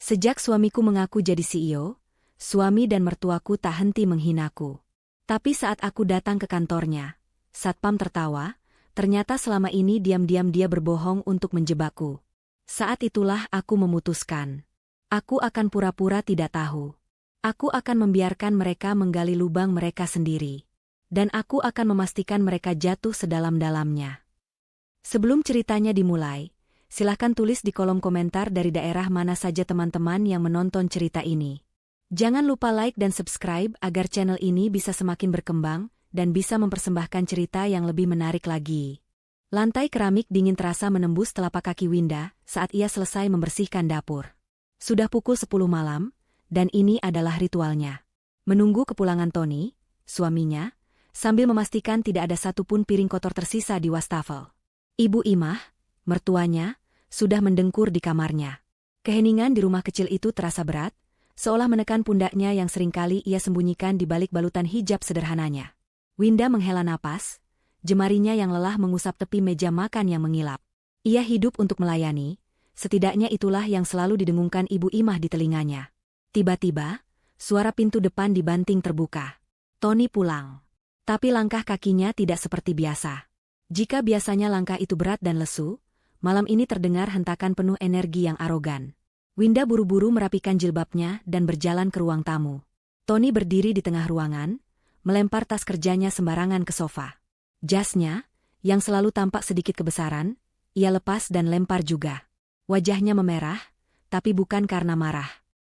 Sejak suamiku mengaku jadi CEO, suami dan mertuaku tak henti menghinaku. Tapi saat aku datang ke kantornya, Satpam tertawa, ternyata selama ini diam-diam dia berbohong untuk menjebakku. Saat itulah aku memutuskan. Aku akan pura-pura tidak tahu. Aku akan membiarkan mereka menggali lubang mereka sendiri. Dan aku akan memastikan mereka jatuh sedalam-dalamnya. Sebelum ceritanya dimulai, silahkan tulis di kolom komentar dari daerah mana saja teman-teman yang menonton cerita ini. Jangan lupa like dan subscribe agar channel ini bisa semakin berkembang dan bisa mempersembahkan cerita yang lebih menarik lagi. Lantai keramik dingin terasa menembus telapak kaki Winda saat ia selesai membersihkan dapur. Sudah pukul 10 malam, dan ini adalah ritualnya. Menunggu kepulangan Tony, suaminya, sambil memastikan tidak ada satupun piring kotor tersisa di wastafel. Ibu Imah, mertuanya, sudah mendengkur di kamarnya. Keheningan di rumah kecil itu terasa berat, seolah menekan pundaknya yang seringkali ia sembunyikan di balik balutan hijab sederhananya. Winda menghela napas, jemarinya yang lelah mengusap tepi meja makan yang mengilap. Ia hidup untuk melayani, setidaknya itulah yang selalu didengungkan Ibu Imah di telinganya. Tiba-tiba, suara pintu depan dibanting terbuka. Tony pulang. Tapi langkah kakinya tidak seperti biasa. Jika biasanya langkah itu berat dan lesu, malam ini terdengar hentakan penuh energi yang arogan. Winda buru-buru merapikan jilbabnya dan berjalan ke ruang tamu. Tony berdiri di tengah ruangan, melempar tas kerjanya sembarangan ke sofa. Jasnya, yang selalu tampak sedikit kebesaran, ia lepas dan lempar juga. Wajahnya memerah, tapi bukan karena marah.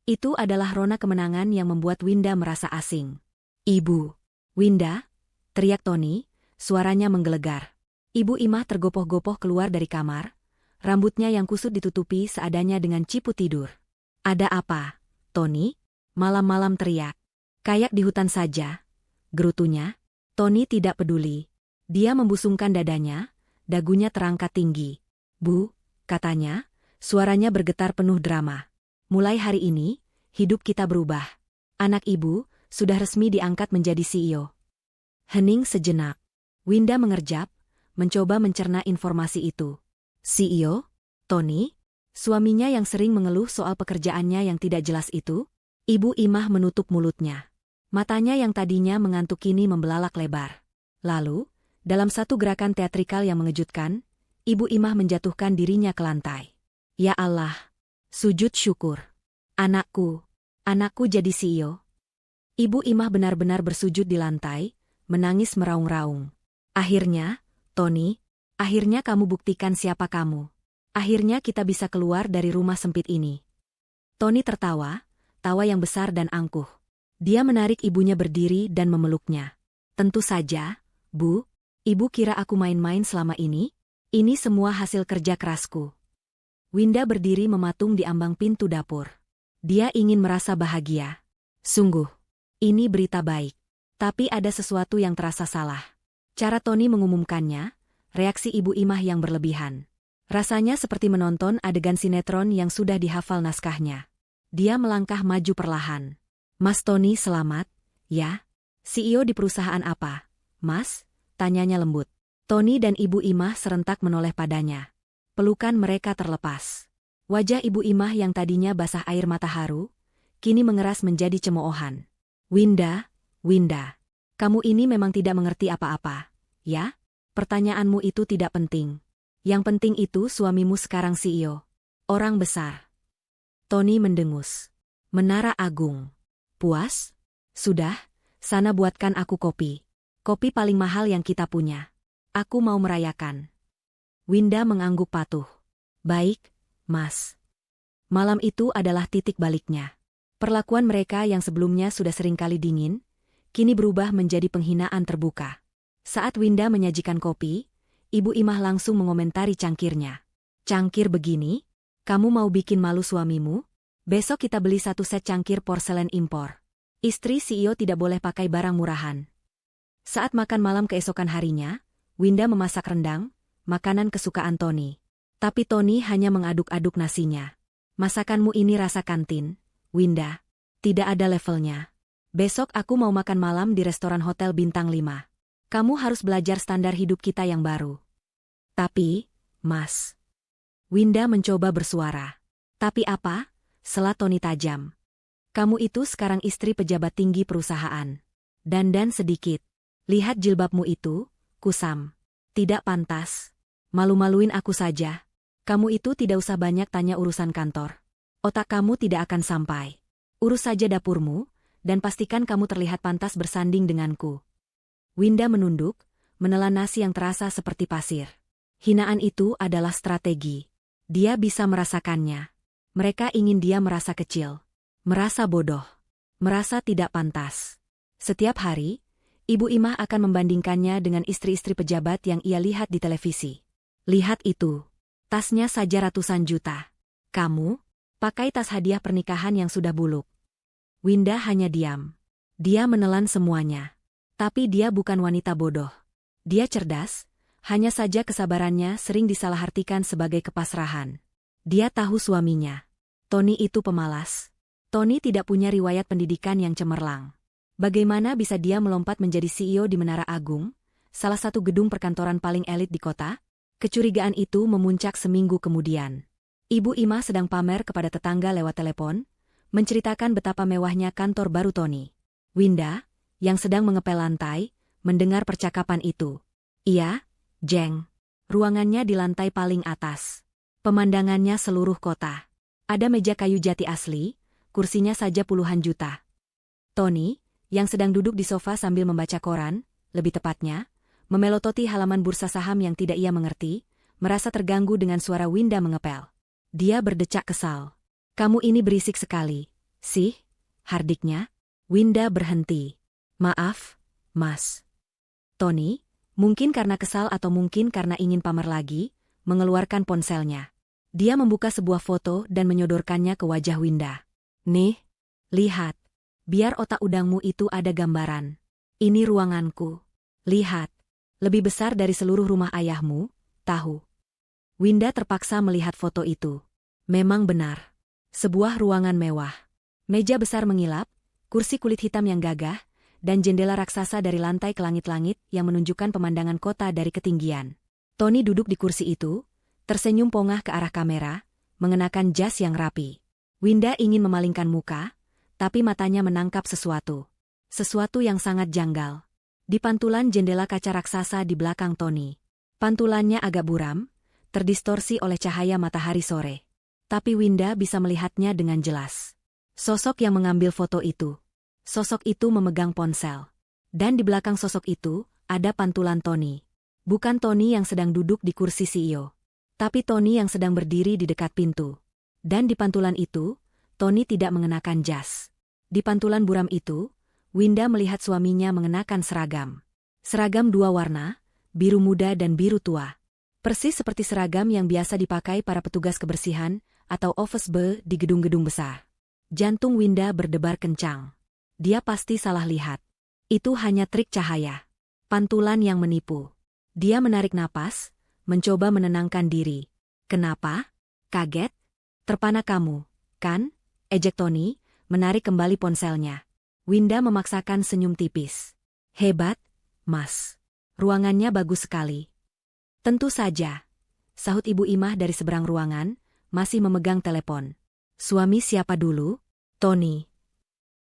Itu adalah rona kemenangan yang membuat Winda merasa asing. "Ibu." "Winda," teriak Tony, suaranya menggelegar. Ibu Imah tergopoh-gopoh keluar dari kamar, rambutnya yang kusut ditutupi seadanya dengan ciput tidur. "Ada apa, Tony?" Malam-malam teriak. "Kayak di hutan saja," gerutunya. Tony tidak peduli. Dia membusungkan dadanya, dagunya terangkat tinggi. "Bu," katanya, suaranya bergetar penuh drama. "Mulai hari ini, hidup kita berubah. Anak ibu sudah resmi diangkat menjadi CEO." Hening sejenak. Winda mengerjap, mencoba mencerna informasi itu. "CEO? Tony? Suaminya yang sering mengeluh soal pekerjaannya yang tidak jelas itu?" Ibu Imah menutup mulutnya. Matanya yang tadinya mengantuk kini membelalak lebar. Lalu, dalam satu gerakan teatrikal yang mengejutkan, Ibu Imah menjatuhkan dirinya ke lantai. "Ya Allah! Sujud syukur. Anakku jadi CEO." Ibu Imah benar-benar bersujud di lantai, menangis meraung-raung. "Akhirnya, Tony, akhirnya kamu buktikan siapa kamu. Akhirnya kita bisa keluar dari rumah sempit ini." Tony tertawa, tawa yang besar dan angkuh. Dia menarik ibunya berdiri dan memeluknya. "Tentu saja, Bu. Ibu kira aku main-main selama ini? Ini semua hasil kerja kerasku." Winda berdiri mematung di ambang pintu dapur. Dia ingin merasa bahagia. Sungguh, ini berita baik. Tapi ada sesuatu yang terasa salah. Cara Tony mengumumkannya, reaksi Ibu Imah yang berlebihan. Rasanya seperti menonton adegan sinetron yang sudah dihafal naskahnya. Dia melangkah maju perlahan. "Mas Tony selamat, ya? CEO di perusahaan apa, Mas?" tanyanya lembut. Tony dan Ibu Imah serentak menoleh padanya. Pelukan mereka terlepas. Wajah Ibu Imah yang tadinya basah air mata haru, kini mengeras menjadi cemoohan. Winda, kamu ini memang tidak mengerti apa-apa, ya? Pertanyaanmu itu tidak penting. Yang penting itu suamimu sekarang CEO. Orang besar." Tony mendengus. "Menara Agung. Puas? Sudah, sana buatkan aku kopi. Kopi paling mahal yang kita punya. Aku mau merayakan." Winda mengangguk patuh. "Baik, Mas." Malam itu adalah titik baliknya. Perlakuan mereka yang sebelumnya sudah seringkali dingin, kini berubah menjadi penghinaan terbuka. Saat Winda menyajikan kopi, Ibu Imah langsung mengomentari cangkirnya. "Cangkir begini? Kamu mau bikin malu suamimu? Besok kita beli satu set cangkir porselen impor. Istri CEO tidak boleh pakai barang murahan." Saat makan malam keesokan harinya, Winda memasak rendang, makanan kesukaan Tony. Tapi Tony hanya mengaduk-aduk nasinya. "Masakanmu ini rasa kantin, Winda. Tidak ada levelnya. Besok aku mau makan malam di restoran hotel bintang 5. Kamu harus belajar standar hidup kita yang baru." "Tapi, Mas." Winda mencoba bersuara. "Tapi apa? sela Tony tajam. Kamu itu sekarang istri pejabat tinggi perusahaan. Dandan sedikit. Lihat jilbabmu itu, kusam. Tidak pantas. Malu-maluin aku saja. Kamu itu tidak usah banyak tanya urusan kantor. Otak kamu tidak akan sampai. Urus saja dapurmu, dan pastikan kamu terlihat pantas bersanding denganku. Winda menunduk, menelan nasi yang terasa seperti pasir. Hinaan itu adalah strategi. Dia bisa merasakannya. Mereka ingin dia merasa kecil. Merasa bodoh. Merasa tidak pantas. Setiap hari, Ibu Imah akan membandingkannya dengan istri-istri pejabat yang ia lihat di televisi. Lihat itu. Tasnya saja ratusan juta. Kamu, pakai tas hadiah pernikahan yang sudah buluk. Winda hanya diam. Dia menelan semuanya. Tapi dia bukan wanita bodoh. Dia cerdas, hanya saja kesabarannya sering disalahartikan sebagai kepasrahan. Dia tahu suaminya. Tony itu pemalas. Tony tidak punya riwayat pendidikan yang cemerlang. Bagaimana bisa dia melompat menjadi CEO di Menara Agung, salah satu gedung perkantoran paling elit di kota? Kecurigaan itu memuncak seminggu kemudian. Ibu Imah sedang pamer kepada tetangga lewat telepon, menceritakan betapa mewahnya kantor baru Tony. Winda, yang sedang mengepel lantai, mendengar percakapan itu. Iya, Jeng. Ruangannya di lantai paling atas. Pemandangannya seluruh kota. Ada meja kayu jati asli, kursinya saja puluhan juta. Tony, yang sedang duduk di sofa sambil membaca koran, lebih tepatnya, memelototi halaman bursa saham yang tidak ia mengerti, merasa terganggu dengan suara Winda mengepel. Dia berdecak kesal. Kamu ini berisik sekali, sih? Hardiknya. Winda berhenti. Maaf, Mas. Tony, mungkin karena kesal atau mungkin karena ingin pamer lagi, mengeluarkan ponselnya. Dia membuka sebuah foto dan menyodorkannya ke wajah Winda. Nih, lihat. Biar otak udangmu itu ada gambaran. Ini ruanganku. Lihat. Lebih besar dari seluruh rumah ayahmu, tahu. Winda terpaksa melihat foto itu. Memang benar. Sebuah ruangan mewah. Meja besar mengilap, kursi kulit hitam yang gagah, dan jendela raksasa dari lantai ke langit-langit yang menunjukkan pemandangan kota dari ketinggian. Tony duduk di kursi itu, tersenyum pongah ke arah kamera, mengenakan jas yang rapi. Winda ingin memalingkan muka, tapi matanya menangkap sesuatu. Sesuatu yang sangat janggal. Di pantulan jendela kaca raksasa di belakang Tony. Pantulannya agak buram, terdistorsi oleh cahaya matahari sore. Tapi Winda bisa melihatnya dengan jelas. Sosok yang mengambil foto itu. Sosok itu memegang ponsel. Dan di belakang sosok itu, ada pantulan Tony. Bukan Tony yang sedang duduk di kursi CEO. Tapi Tony yang sedang berdiri di dekat pintu. Dan di pantulan itu, Tony tidak mengenakan jas. Di pantulan buram itu, Winda melihat suaminya mengenakan seragam. Seragam dua warna, biru muda dan biru tua. Persis seperti seragam yang biasa dipakai para petugas kebersihan atau office boy di gedung-gedung besar. Jantung Winda berdebar kencang. Dia pasti salah lihat. Itu hanya trik cahaya. Pantulan yang menipu. Dia menarik napas, mencoba menenangkan diri. Kenapa? Kaget? Terpana kamu, kan? Ejek Tony, menarik kembali ponselnya. Winda memaksakan senyum tipis. Hebat, Mas. Ruangannya bagus sekali. Tentu saja. Sahut Ibu Imah dari seberang ruangan, masih memegang telepon. Suami siapa dulu? Tony.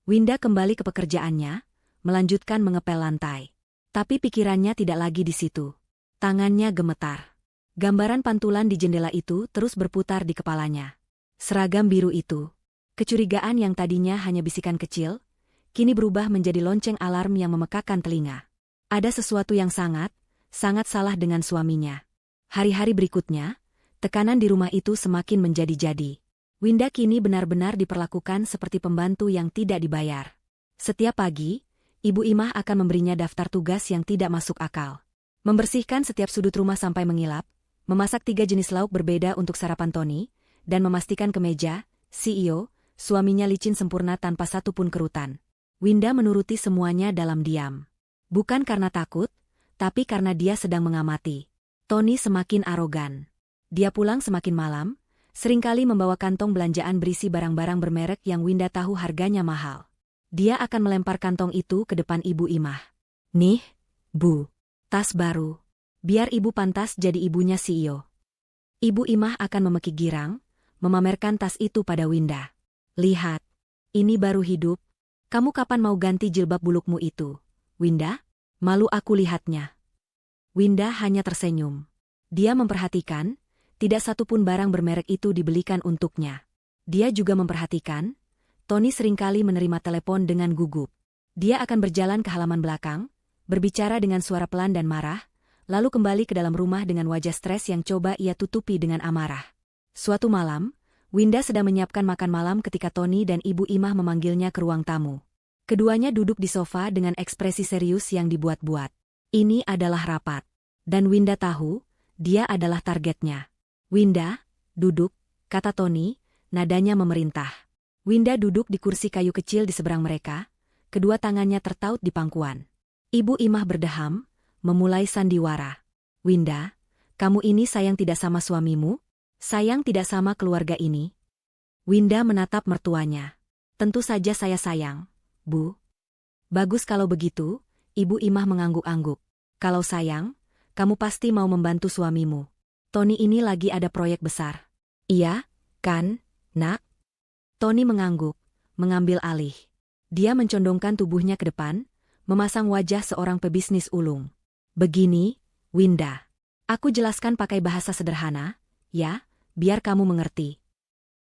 Winda kembali ke pekerjaannya, melanjutkan mengepel lantai. Tapi pikirannya tidak lagi di situ. Tangannya gemetar. Gambaran pantulan di jendela itu terus berputar di kepalanya. Seragam biru itu. Kecurigaan yang tadinya hanya bisikan kecil, kini berubah menjadi lonceng alarm yang memekakan telinga. Ada sesuatu yang sangat salah dengan suaminya. Hari-hari berikutnya, tekanan di rumah itu semakin menjadi-jadi. Winda kini benar-benar diperlakukan seperti pembantu yang tidak dibayar. Setiap pagi, Ibu Imah akan memberinya daftar tugas yang tidak masuk akal. Membersihkan setiap sudut rumah sampai mengilap, memasak 3 jenis lauk berbeda untuk sarapan Tony, dan memastikan kemeja, CEO, suaminya licin sempurna tanpa satupun kerutan. Winda menuruti semuanya dalam diam. Bukan karena takut, tapi karena dia sedang mengamati. Tony semakin arogan. Dia pulang semakin malam, seringkali membawa kantong belanjaan berisi barang-barang bermerek yang Winda tahu harganya mahal. Dia akan melempar kantong itu ke depan Ibu Imah. Nih, Bu. Tas baru. Biar Ibu pantas jadi ibunya CEO. Ibu Imah akan memekik girang, memamerkan tas itu pada Winda. Lihat. Ini baru hidup. Kamu kapan mau ganti jilbab bulukmu itu, Winda? Malu aku lihatnya. Winda hanya tersenyum. Dia memperhatikan, tidak satupun barang bermerek itu dibelikan untuknya. Dia juga memperhatikan, Tony seringkali menerima telepon dengan gugup. Dia akan berjalan ke halaman belakang, berbicara dengan suara pelan dan marah, lalu kembali ke dalam rumah dengan wajah stres yang coba ia tutupi dengan amarah. Suatu malam, Winda sedang menyiapkan makan malam ketika Tony dan Ibu Imah memanggilnya ke ruang tamu. Keduanya duduk di sofa dengan ekspresi serius yang dibuat-buat. Ini adalah rapat. Dan Winda tahu, dia adalah targetnya. Winda, duduk, kata Tony, nadanya memerintah. Winda duduk di kursi kayu kecil di seberang mereka, kedua tangannya tertaut di pangkuan. Ibu Imah berdeham, memulai sandiwara. Winda, kamu ini sayang tidak sama suamimu? Sayang tidak sama keluarga ini? Winda menatap mertuanya. Tentu saja saya sayang, Bu. Bagus kalau begitu, Ibu Imah mengangguk-angguk. Kalau sayang, kamu pasti mau membantu suamimu. Tony ini lagi ada proyek besar. Iya, kan, Nak? Tony mengangguk, mengambil alih. Dia mencondongkan tubuhnya ke depan, memasang wajah seorang pebisnis ulung. Begini, Winda. Aku jelaskan pakai bahasa sederhana, ya, biar kamu mengerti.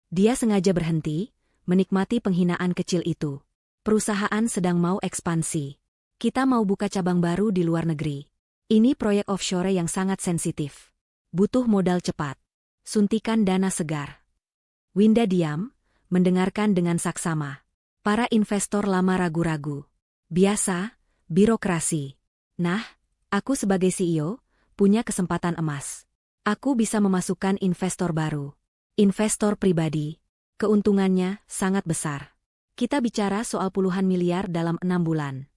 Dia sengaja berhenti, menikmati penghinaan kecil itu. Perusahaan sedang mau ekspansi. Kita mau buka cabang baru di luar negeri. Ini proyek offshore yang sangat sensitif. Butuh modal cepat. Suntikan dana segar. Winda diam, mendengarkan dengan saksama. Para investor lama ragu-ragu. Biasa, birokrasi. Nah, aku sebagai CEO, punya kesempatan emas. Aku bisa memasukkan investor baru. Investor pribadi. Keuntungannya sangat besar. Kita bicara soal puluhan miliar dalam 6 bulan.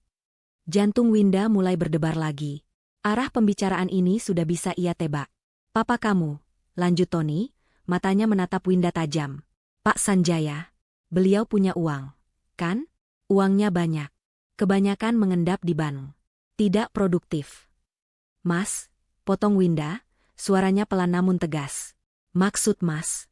Jantung Winda mulai berdebar lagi. Arah pembicaraan ini sudah bisa ia tebak. Papa kamu, lanjut Tony, matanya menatap Winda tajam. Pak Sanjaya, beliau punya uang, kan? Uangnya banyak. Kebanyakan mengendap di bank. Tidak produktif. Mas, potong Winda, suaranya pelan namun tegas. Maksud Mas?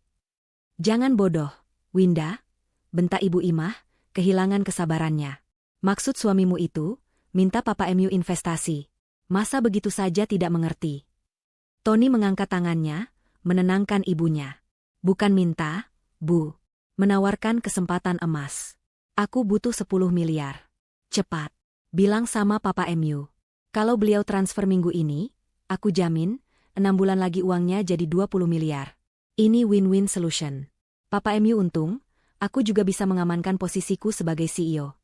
Jangan bodoh, Winda, bentak Ibu Imah, kehilangan kesabarannya. Maksud suamimu itu, minta Papa MU investasi. Masa begitu saja tidak mengerti? Tony mengangkat tangannya, menenangkan ibunya. Bukan minta, Bu. Menawarkan kesempatan emas. Aku butuh 10 miliar. Cepat. Bilang sama Papa MU. Kalau beliau transfer minggu ini, aku jamin, 6 bulan lagi uangnya jadi 20 miliar. Ini win-win solution. Papa MU untung, aku juga bisa mengamankan posisiku sebagai CEO.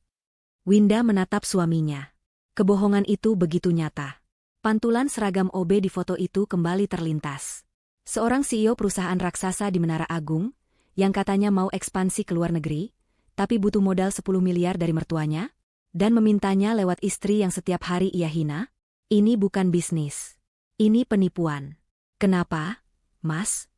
Winda menatap suaminya. Kebohongan itu begitu nyata. Pantulan seragam OB di foto itu kembali terlintas. Seorang CEO perusahaan raksasa di Menara Agung, yang katanya mau ekspansi ke luar negeri, tapi butuh modal 10 miliar dari mertuanya, dan memintanya lewat istri yang setiap hari ia hina. Ini bukan bisnis. Ini penipuan. Kenapa, Mas?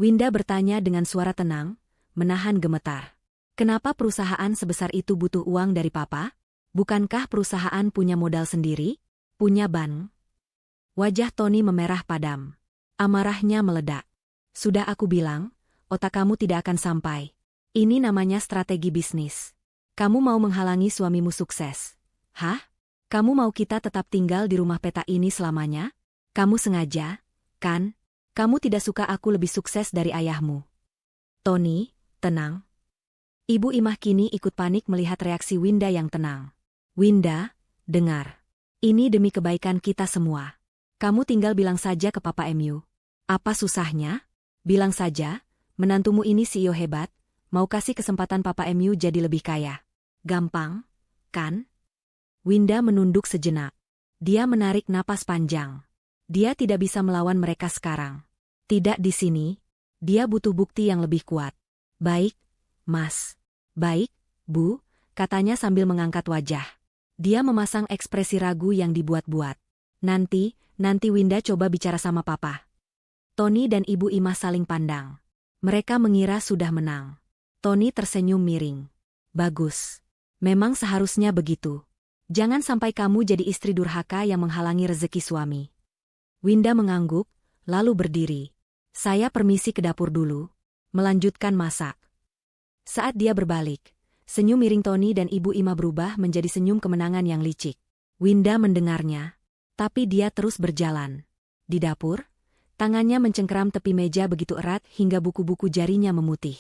Winda bertanya dengan suara tenang, menahan gemetar. Kenapa perusahaan sebesar itu butuh uang dari Papa? Bukankah perusahaan punya modal sendiri? Punya bank? Wajah Tony memerah padam. Amarahnya meledak. Sudah aku bilang, otak kamu tidak akan sampai. Ini namanya strategi bisnis. Kamu mau menghalangi suamimu sukses. Hah? Kamu mau kita tetap tinggal di rumah peta ini selamanya? Kamu sengaja, kan? Kamu tidak suka aku lebih sukses dari ayahmu. Tony, tenang. Ibu Imah kini ikut panik melihat reaksi Winda yang tenang. Winda, dengar. Ini demi kebaikan kita semua. Kamu tinggal bilang saja ke Papa MU. Apa susahnya? Bilang saja, menantumu ini CEO hebat, mau kasih kesempatan Papa MU jadi lebih kaya. Gampang, kan? Winda menunduk sejenak. Dia menarik napas panjang. Dia tidak bisa melawan mereka sekarang. Tidak di sini. Dia butuh bukti yang lebih kuat. Baik, Mas. Baik, Bu, katanya sambil mengangkat wajah. Dia memasang ekspresi ragu yang dibuat-buat. Nanti Winda coba bicara sama Papa. Tony dan Ibu Imah saling pandang. Mereka mengira sudah menang. Tony tersenyum miring. Bagus. Memang seharusnya begitu. Jangan sampai kamu jadi istri durhaka yang menghalangi rezeki suami. Winda mengangguk, lalu berdiri. Saya permisi ke dapur dulu. Melanjutkan masak. Saat dia berbalik, senyum miring Tony dan Ibu Ima berubah menjadi senyum kemenangan yang licik. Winda mendengarnya, tapi dia terus berjalan. Di dapur, tangannya mencengkeram tepi meja begitu erat hingga buku-buku jarinya memutih.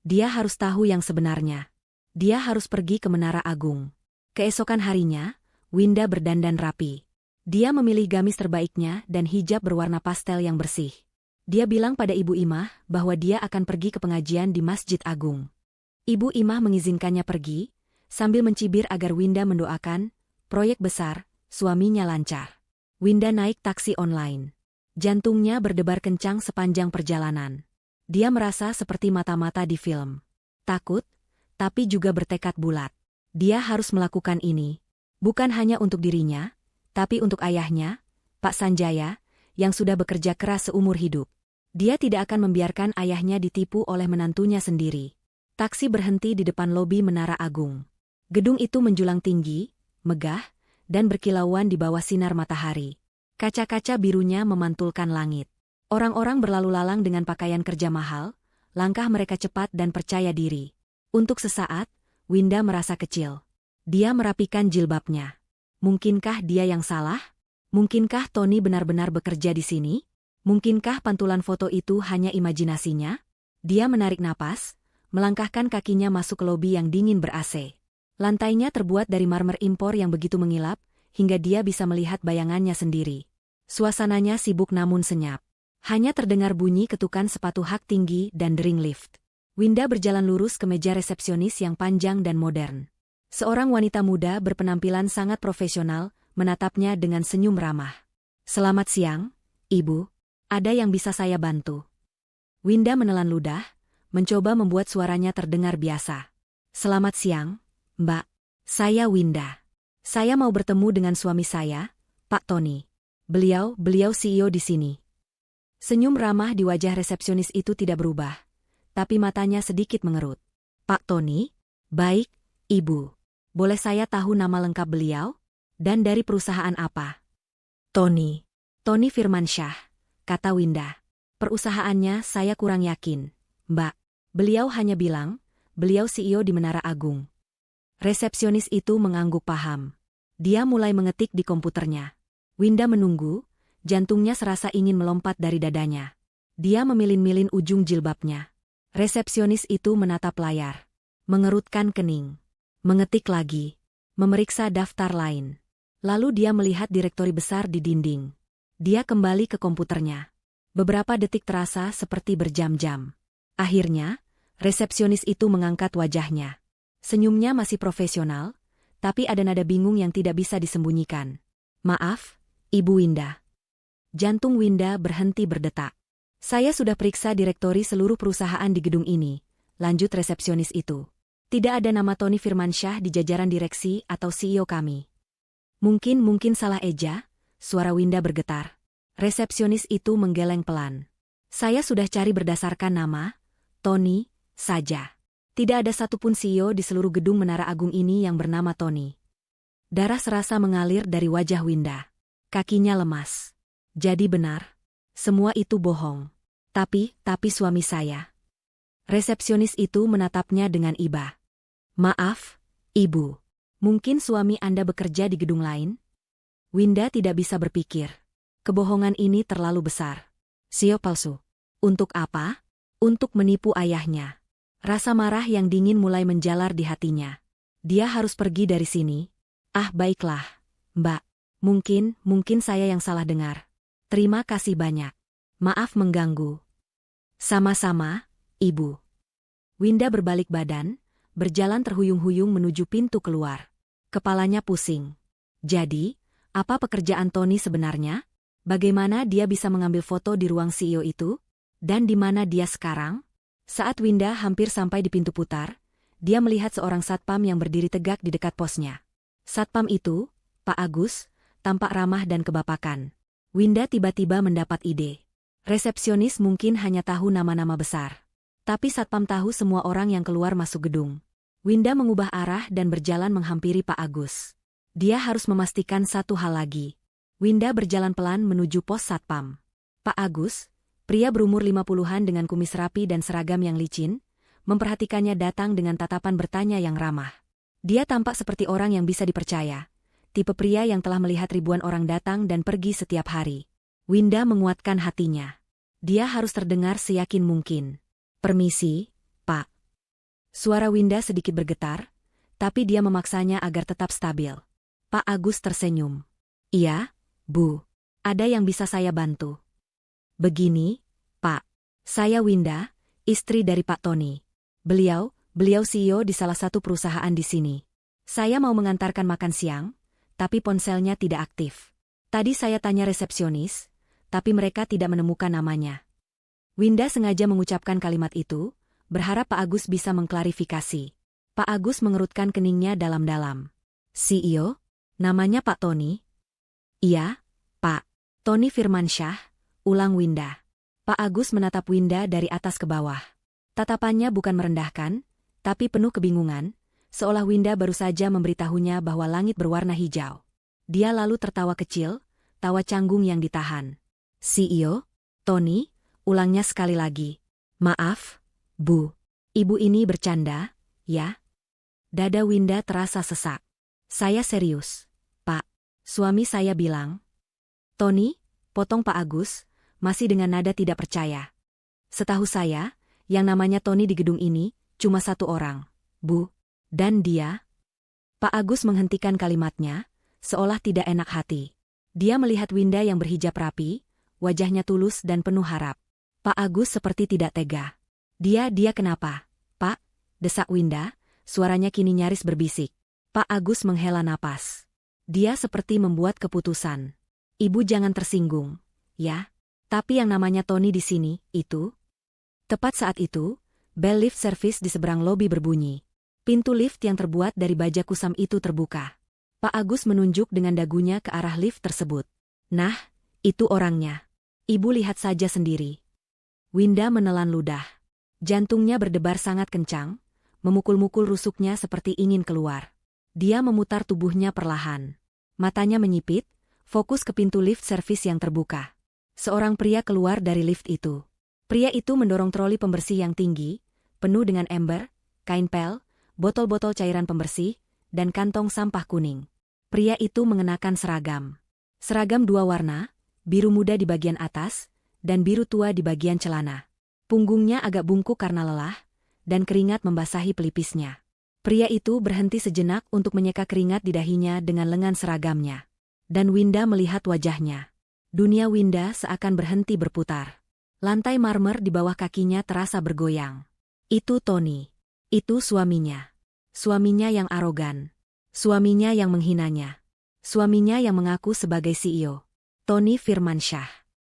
Dia harus tahu yang sebenarnya. Dia harus pergi ke Menara Agung. Keesokan harinya, Winda berdandan rapi. Dia memilih gamis terbaiknya dan hijab berwarna pastel yang bersih. Dia bilang pada Ibu Imah bahwa dia akan pergi ke pengajian di Masjid Agung. Ibu Imah mengizinkannya pergi, sambil mencibir agar Winda mendoakan, proyek besar, suaminya lancar. Winda naik taksi online. Jantungnya berdebar kencang sepanjang perjalanan. Dia merasa seperti mata-mata di film. Takut, tapi juga bertekad bulat. Dia harus melakukan ini, bukan hanya untuk dirinya, tapi untuk ayahnya, Pak Sanjaya, yang sudah bekerja keras seumur hidup. Dia tidak akan membiarkan ayahnya ditipu oleh menantunya sendiri. Taksi berhenti di depan lobi Menara Agung. Gedung itu menjulang tinggi, megah, dan berkilauan di bawah sinar matahari. Kaca-kaca birunya memantulkan langit. Orang-orang berlalu lalang dengan pakaian kerja mahal, langkah mereka cepat dan percaya diri. Untuk sesaat, Winda merasa kecil. Dia merapikan jilbabnya. Mungkinkah dia yang salah? Mungkinkah Tony benar-benar bekerja di sini? Mungkinkah pantulan foto itu hanya imajinasinya? Dia menarik napas, melangkahkan kakinya masuk ke lobi yang dingin ber-AC. Lantainya terbuat dari marmer impor yang begitu mengilap, hingga dia bisa melihat bayangannya sendiri. Suasananya sibuk namun senyap. Hanya terdengar bunyi ketukan sepatu hak tinggi dan dering lift. Winda berjalan lurus ke meja resepsionis yang panjang dan modern. Seorang wanita muda berpenampilan sangat profesional, menatapnya dengan senyum ramah. "Selamat siang, Ibu. Ada yang bisa saya bantu?" Winda menelan ludah, mencoba membuat suaranya terdengar biasa. "Selamat siang, Mbak. Saya Winda. Saya mau bertemu dengan suami saya, Pak Tony. Beliau CEO di sini." Senyum ramah di wajah resepsionis itu tidak berubah, tapi matanya sedikit mengerut. "Pak Tony? Baik, Ibu. Boleh saya tahu nama lengkap beliau? Dan dari perusahaan apa?" "Tony Firmansyah," kata Winda. "Perusahaannya saya kurang yakin, Mbak. Beliau hanya bilang, beliau CEO di Menara Agung." Resepsionis itu mengangguk paham. Dia mulai mengetik di komputernya. Winda menunggu, jantungnya serasa ingin melompat dari dadanya. Dia memilin-milin ujung jilbabnya. Resepsionis itu menatap layar. Mengerutkan kening. Mengetik lagi. Memeriksa daftar lain. Lalu dia melihat direktori besar di dinding. Dia kembali ke komputernya. Beberapa detik terasa seperti berjam-jam. Akhirnya, resepsionis itu mengangkat wajahnya. Senyumnya masih profesional, tapi ada nada bingung yang tidak bisa disembunyikan. "Maaf, Ibu Winda." Jantung Winda berhenti berdetak. "Saya sudah periksa direktori seluruh perusahaan di gedung ini," lanjut resepsionis itu. "Tidak ada nama Tony Firmansyah di jajaran direksi atau CEO kami." Mungkin salah eja," suara Winda bergetar. Resepsionis itu menggeleng pelan. "Saya sudah cari berdasarkan nama Tony saja. Tidak ada satupun CEO di seluruh gedung Menara Agung ini yang bernama Tony." Darah serasa mengalir dari wajah Winda. Kakinya lemas. Jadi benar. Semua itu bohong. Tapi suami saya." Resepsionis itu menatapnya dengan iba. "Maaf, Ibu. Mungkin suami Anda bekerja di gedung lain?" Winda tidak bisa berpikir. Kebohongan ini terlalu besar. CEO palsu. Untuk apa? Untuk menipu ayahnya. Rasa marah yang dingin mulai menjalar di hatinya. Dia harus pergi dari sini. "Ah, baiklah, Mbak. Mungkin saya yang salah dengar. Terima kasih banyak. Maaf mengganggu." "Sama-sama, Ibu." Winda berbalik badan, berjalan terhuyung-huyung menuju pintu keluar. Kepalanya pusing. Jadi, apa pekerjaan Tony sebenarnya? Bagaimana dia bisa mengambil foto di ruang CEO itu? Dan di mana dia sekarang? Saat Winda hampir sampai di pintu putar, dia melihat seorang satpam yang berdiri tegak di dekat posnya. Satpam itu, Pak Agus, tampak ramah dan kebapakan. Winda tiba-tiba mendapat ide. Resepsionis mungkin hanya tahu nama-nama besar. Tapi satpam tahu semua orang yang keluar masuk gedung. Winda mengubah arah dan berjalan menghampiri Pak Agus. Dia harus memastikan satu hal lagi. Winda berjalan pelan menuju pos satpam. Pak Agus, pria berumur 50-an dengan kumis rapi dan seragam yang licin, memperhatikannya datang dengan tatapan bertanya yang ramah. Dia tampak seperti orang yang bisa dipercaya, tipe pria yang telah melihat ribuan orang datang dan pergi setiap hari. Winda menguatkan hatinya. Dia harus terdengar seyakin mungkin. "Permisi, Pak." Suara Winda sedikit bergetar, tapi dia memaksanya agar tetap stabil. Pak Agus tersenyum. "Iya, Bu. Ada yang bisa saya bantu?" "Begini, Pak. Saya Winda, istri dari Pak Tony. Beliau CEO di salah satu perusahaan di sini. Saya mau mengantarkan makan siang, tapi ponselnya tidak aktif. Tadi saya tanya resepsionis, tapi mereka tidak menemukan namanya." Winda sengaja mengucapkan kalimat itu, berharap Pak Agus bisa mengklarifikasi. Pak Agus mengerutkan keningnya dalam-dalam. "CEO? Namanya Pak Tony?" "Iya, Pak. Tony Firmansyah," ulang Winda. Pak Agus menatap Winda dari atas ke bawah. Tatapannya bukan merendahkan, tapi penuh kebingungan, seolah Winda baru saja memberitahunya bahwa langit berwarna hijau. Dia lalu tertawa kecil, tawa canggung yang ditahan. "CEO? Tony?" ulangnya sekali lagi. "Maaf, Bu. Ibu ini bercanda, ya?" Dada Winda terasa sesak. "Saya serius, Pak. Suami saya bilang." "Tony?" potong Pak Agus, masih dengan nada tidak percaya. "Setahu saya, yang namanya Tony di gedung ini, cuma satu orang, Bu. Dan dia..." Pak Agus menghentikan kalimatnya, seolah tidak enak hati. Dia melihat Winda yang berhijab rapi, wajahnya tulus dan penuh harap. Pak Agus seperti tidak tega. Dia kenapa, Pak?" desak Winda, suaranya kini nyaris berbisik. Pak Agus menghela napas. Dia seperti membuat keputusan. "Ibu jangan tersinggung, ya. Tapi yang namanya Tony di sini, itu..." Tepat saat itu, bel lift service di seberang lobi berbunyi. Pintu lift yang terbuat dari baja kusam itu terbuka. Pak Agus menunjuk dengan dagunya ke arah lift tersebut. "Nah, itu orangnya. Ibu lihat saja sendiri." Winda menelan ludah. Jantungnya berdebar sangat kencang, memukul-mukul rusuknya seperti ingin keluar. Dia memutar tubuhnya perlahan. Matanya menyipit, fokus ke pintu lift servis yang terbuka. Seorang pria keluar dari lift itu. Pria itu mendorong troli pembersih yang tinggi, penuh dengan ember, kain pel, botol-botol cairan pembersih, dan kantong sampah kuning. Pria itu mengenakan seragam. Seragam dua warna, biru muda di bagian atas, dan biru tua di bagian celana. Punggungnya agak bungkuk karena lelah, dan keringat membasahi pelipisnya. Pria itu berhenti sejenak untuk menyeka keringat di dahinya dengan lengan seragamnya. Dan Winda melihat wajahnya. Dunia Winda seakan berhenti berputar. Lantai marmer di bawah kakinya terasa bergoyang. Itu Tony. Itu suaminya. Suaminya yang arogan. Suaminya yang menghinanya. Suaminya yang mengaku sebagai CEO. Tony Firmansyah.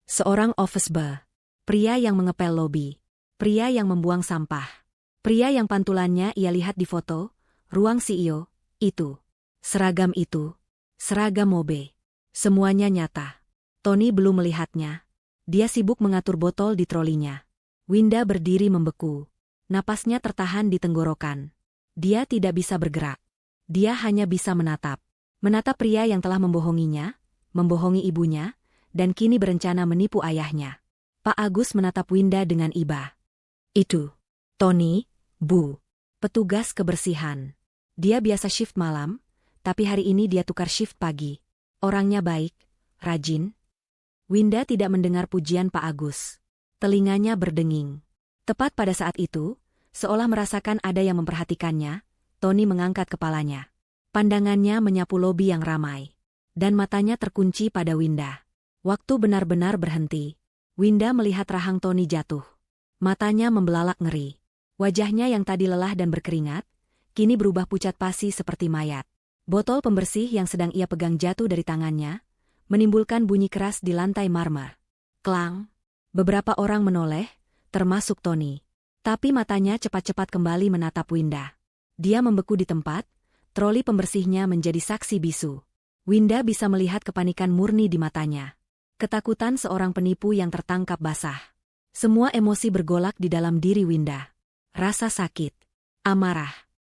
Seorang office boy. Pria yang mengepel lobi. Pria yang membuang sampah. Pria yang pantulannya ia lihat di foto, ruang CEO, itu. Seragam itu. Seragam mobe. Semuanya nyata. Tony belum melihatnya. Dia sibuk mengatur botol di trolinya. Winda berdiri membeku. Napasnya tertahan di tenggorokan. Dia tidak bisa bergerak. Dia hanya bisa menatap. Menatap pria yang telah membohonginya, membohongi ibunya, dan kini berencana menipu ayahnya. Pak Agus menatap Winda dengan iba. "Itu Tony, Bu. Petugas kebersihan. Dia biasa shift malam, tapi hari ini dia tukar shift pagi. Orangnya baik, rajin." Winda tidak mendengar pujian Pak Agus. Telinganya berdenging. Tepat pada saat itu, seolah merasakan ada yang memperhatikannya, Tony mengangkat kepalanya. Pandangannya menyapu lobi yang ramai. Dan matanya terkunci pada Winda. Waktu benar-benar berhenti. Winda melihat rahang Tony jatuh. Matanya membelalak ngeri. Wajahnya yang tadi lelah dan berkeringat, kini berubah pucat pasi seperti mayat. Botol pembersih yang sedang ia pegang jatuh dari tangannya, menimbulkan bunyi keras di lantai marmer. Klang. Beberapa orang menoleh, termasuk Tony. Tapi matanya cepat-cepat kembali menatap Winda. Dia membeku di tempat, troli pembersihnya menjadi saksi bisu. Winda bisa melihat kepanikan murni di matanya. Ketakutan seorang penipu yang tertangkap basah. Semua emosi bergolak di dalam diri Winda. Rasa sakit, amarah,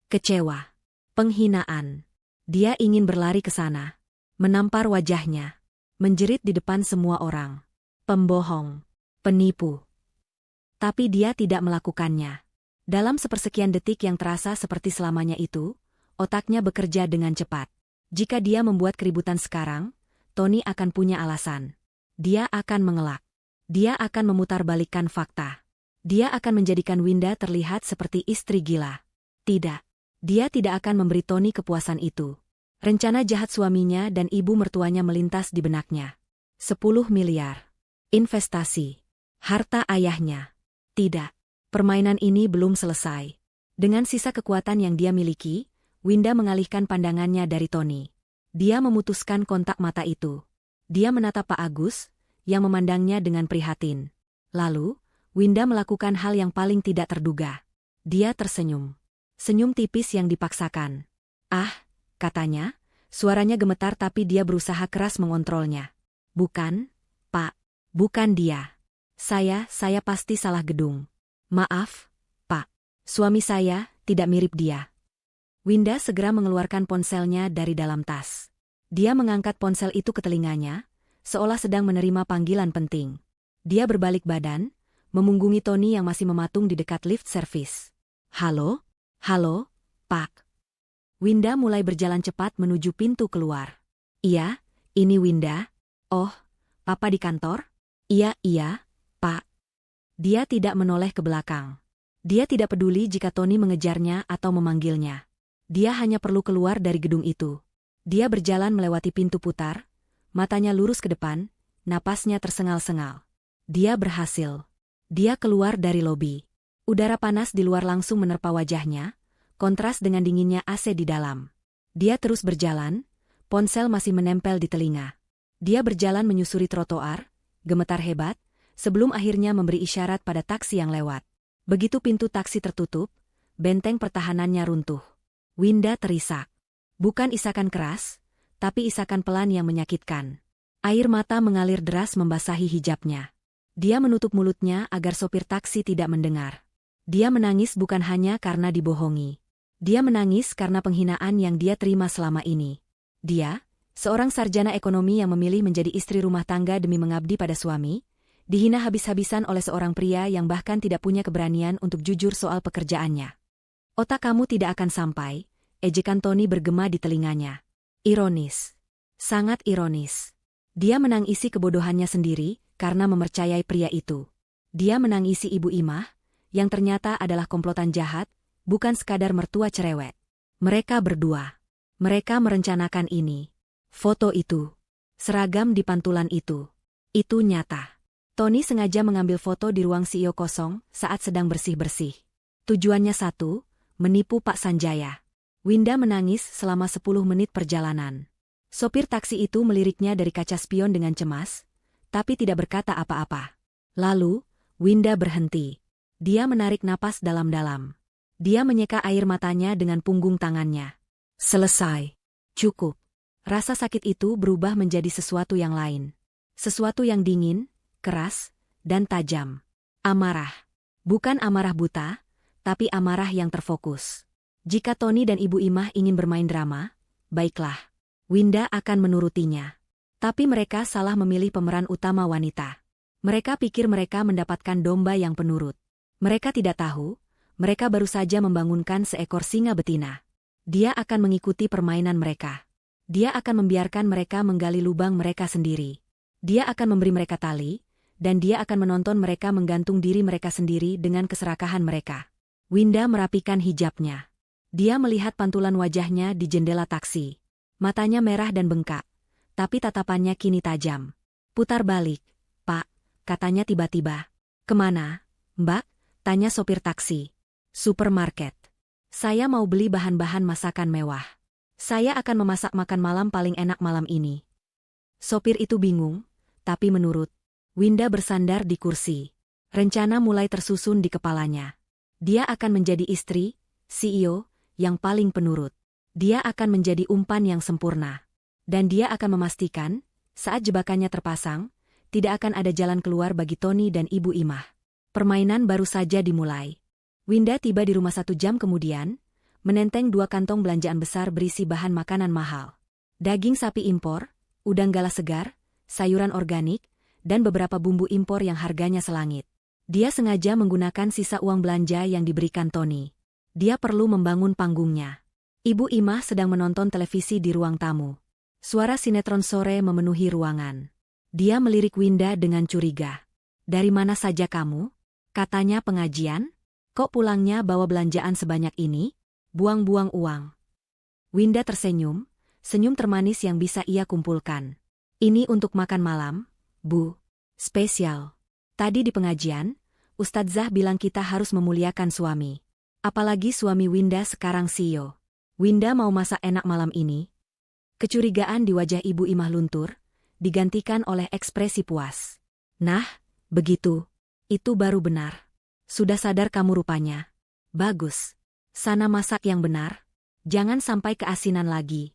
kecewa, penghinaan. Dia ingin berlari ke sana, menampar wajahnya, menjerit di depan semua orang. Pembohong, penipu. Tapi dia tidak melakukannya. Dalam sepersekian detik yang terasa seperti selamanya itu, otaknya bekerja dengan cepat. Jika dia membuat keributan sekarang, Tony akan punya alasan. Dia akan mengelak. Dia akan memutarbalikkan fakta. Dia akan menjadikan Winda terlihat seperti istri gila. Tidak. Dia tidak akan memberi Tony kepuasan itu. Rencana jahat suaminya dan ibu mertuanya melintas di benaknya. 10 miliar. Investasi. Harta ayahnya. Tidak. Permainan ini belum selesai. Dengan sisa kekuatan yang dia miliki, Winda mengalihkan pandangannya dari Tony. Dia memutuskan kontak mata itu. Dia menatap Pak Agus, yang memandangnya dengan prihatin. Lalu, Winda melakukan hal yang paling tidak terduga. Dia tersenyum. Senyum tipis yang dipaksakan. "Ah," katanya, suaranya gemetar tapi dia berusaha keras mengontrolnya. "Bukan, Pak. Bukan dia. Saya pasti salah gedung. Maaf, Pak. Suami saya tidak mirip dia." Winda segera mengeluarkan ponselnya dari dalam tas. Dia mengangkat ponsel itu ke telinganya, seolah sedang menerima panggilan penting. Dia berbalik badan, memunggungi Tony yang masih mematung di dekat lift service. "Halo? Halo, Pak." Winda mulai berjalan cepat menuju pintu keluar. "Iya, ini Winda." "Oh, Papa di kantor?" Iya, Pak." Dia tidak menoleh ke belakang. Dia tidak peduli jika Tony mengejarnya atau memanggilnya. Dia hanya perlu keluar dari gedung itu. Dia berjalan melewati pintu putar, matanya lurus ke depan, napasnya tersengal-sengal. Dia berhasil. Dia keluar dari lobi. Udara panas di luar langsung menerpa wajahnya, kontras dengan dinginnya AC di dalam. Dia terus berjalan, ponsel masih menempel di telinga. Dia berjalan menyusuri trotoar, gemetar hebat, sebelum akhirnya memberi isyarat pada taksi yang lewat. Begitu pintu taksi tertutup, benteng pertahanannya runtuh. Winda terisak. Bukan isakan keras, tapi isakan pelan yang menyakitkan. Air mata mengalir deras membasahi hijabnya. Dia menutup mulutnya agar sopir taksi tidak mendengar. Dia menangis bukan hanya karena dibohongi. Dia menangis karena penghinaan yang dia terima selama ini. Dia, seorang sarjana ekonomi yang memilih menjadi istri rumah tangga demi mengabdi pada suami, dihina habis-habisan oleh seorang pria yang bahkan tidak punya keberanian untuk jujur soal pekerjaannya. "Otak kamu tidak akan sampai," ejekan Tony bergema di telinganya. Ironis. Sangat ironis. Dia menangisi kebodohannya sendiri karena mempercayai pria itu. Dia menangisi Ibu Imah, yang ternyata adalah komplotan jahat, bukan sekadar mertua cerewet. Mereka berdua. Mereka merencanakan ini. Foto itu. Seragam di pantulan itu. Itu nyata. Tony sengaja mengambil foto di ruang CEO kosong saat sedang bersih-bersih. Tujuannya satu, menipu Pak Sanjaya. Winda menangis selama 10 menit perjalanan. Sopir taksi itu meliriknya dari kaca spion dengan cemas, tapi tidak berkata apa-apa. Lalu, Winda berhenti. Dia menarik napas dalam-dalam. Dia menyeka air matanya dengan punggung tangannya. Selesai. Cukup. Rasa sakit itu berubah menjadi sesuatu yang lain. Sesuatu yang dingin, keras, dan tajam. Amarah. Bukan amarah buta, tapi amarah yang terfokus. Jika Tony dan Ibu Imah ingin bermain drama, baiklah. Winda akan menurutinya. Tapi mereka salah memilih pemeran utama wanita. Mereka pikir mereka mendapatkan domba yang penurut. Mereka tidak tahu, mereka baru saja membangunkan seekor singa betina. Dia akan mengikuti permainan mereka. Dia akan membiarkan mereka menggali lubang mereka sendiri. Dia akan memberi mereka tali, dan dia akan menonton mereka menggantung diri mereka sendiri dengan keserakahan mereka. Winda merapikan hijabnya. Dia melihat pantulan wajahnya di jendela taksi. Matanya merah dan bengkak, tapi tatapannya kini tajam. "Putar balik, Pak," katanya tiba-tiba. "Kemana, Mbak?" tanya sopir taksi. "Supermarket. Saya mau beli bahan-bahan masakan mewah. Saya akan memasak makan malam paling enak malam ini." Sopir itu bingung, tapi menurut. Winda bersandar di kursi. Rencana mulai tersusun di kepalanya. Dia akan menjadi istri, CEO, yang paling penurut. Dia akan menjadi umpan yang sempurna. Dan dia akan memastikan, saat jebakannya terpasang, tidak akan ada jalan keluar bagi Tony dan Ibu Imah. Permainan baru saja dimulai. Winda tiba di rumah 1 jam kemudian, menenteng 2 kantong belanjaan besar berisi bahan makanan mahal. Daging sapi impor, udang galah segar, sayuran organik, dan beberapa bumbu impor yang harganya selangit. Dia sengaja menggunakan sisa uang belanja yang diberikan Tony. Dia perlu membangun panggungnya. Ibu Imah sedang menonton televisi di ruang tamu. Suara sinetron sore memenuhi ruangan. Dia melirik Winda dengan curiga. "Dari mana saja kamu?" Katanya, "Pengajian? Kok pulangnya bawa belanjaan sebanyak ini? Buang-buang uang." Winda tersenyum, senyum termanis yang bisa ia kumpulkan. "Ini untuk makan malam, Bu. Spesial. Tadi di pengajian, Ustadzah bilang kita harus memuliakan suami. Apalagi suami Winda sekarang CEO. Winda mau masak enak malam ini." Kecurigaan di wajah Ibu Imah luntur, digantikan oleh ekspresi puas. "Nah, begitu. Itu baru benar. Sudah sadar kamu rupanya. Bagus. Sana masak yang benar. Jangan sampai keasinan lagi."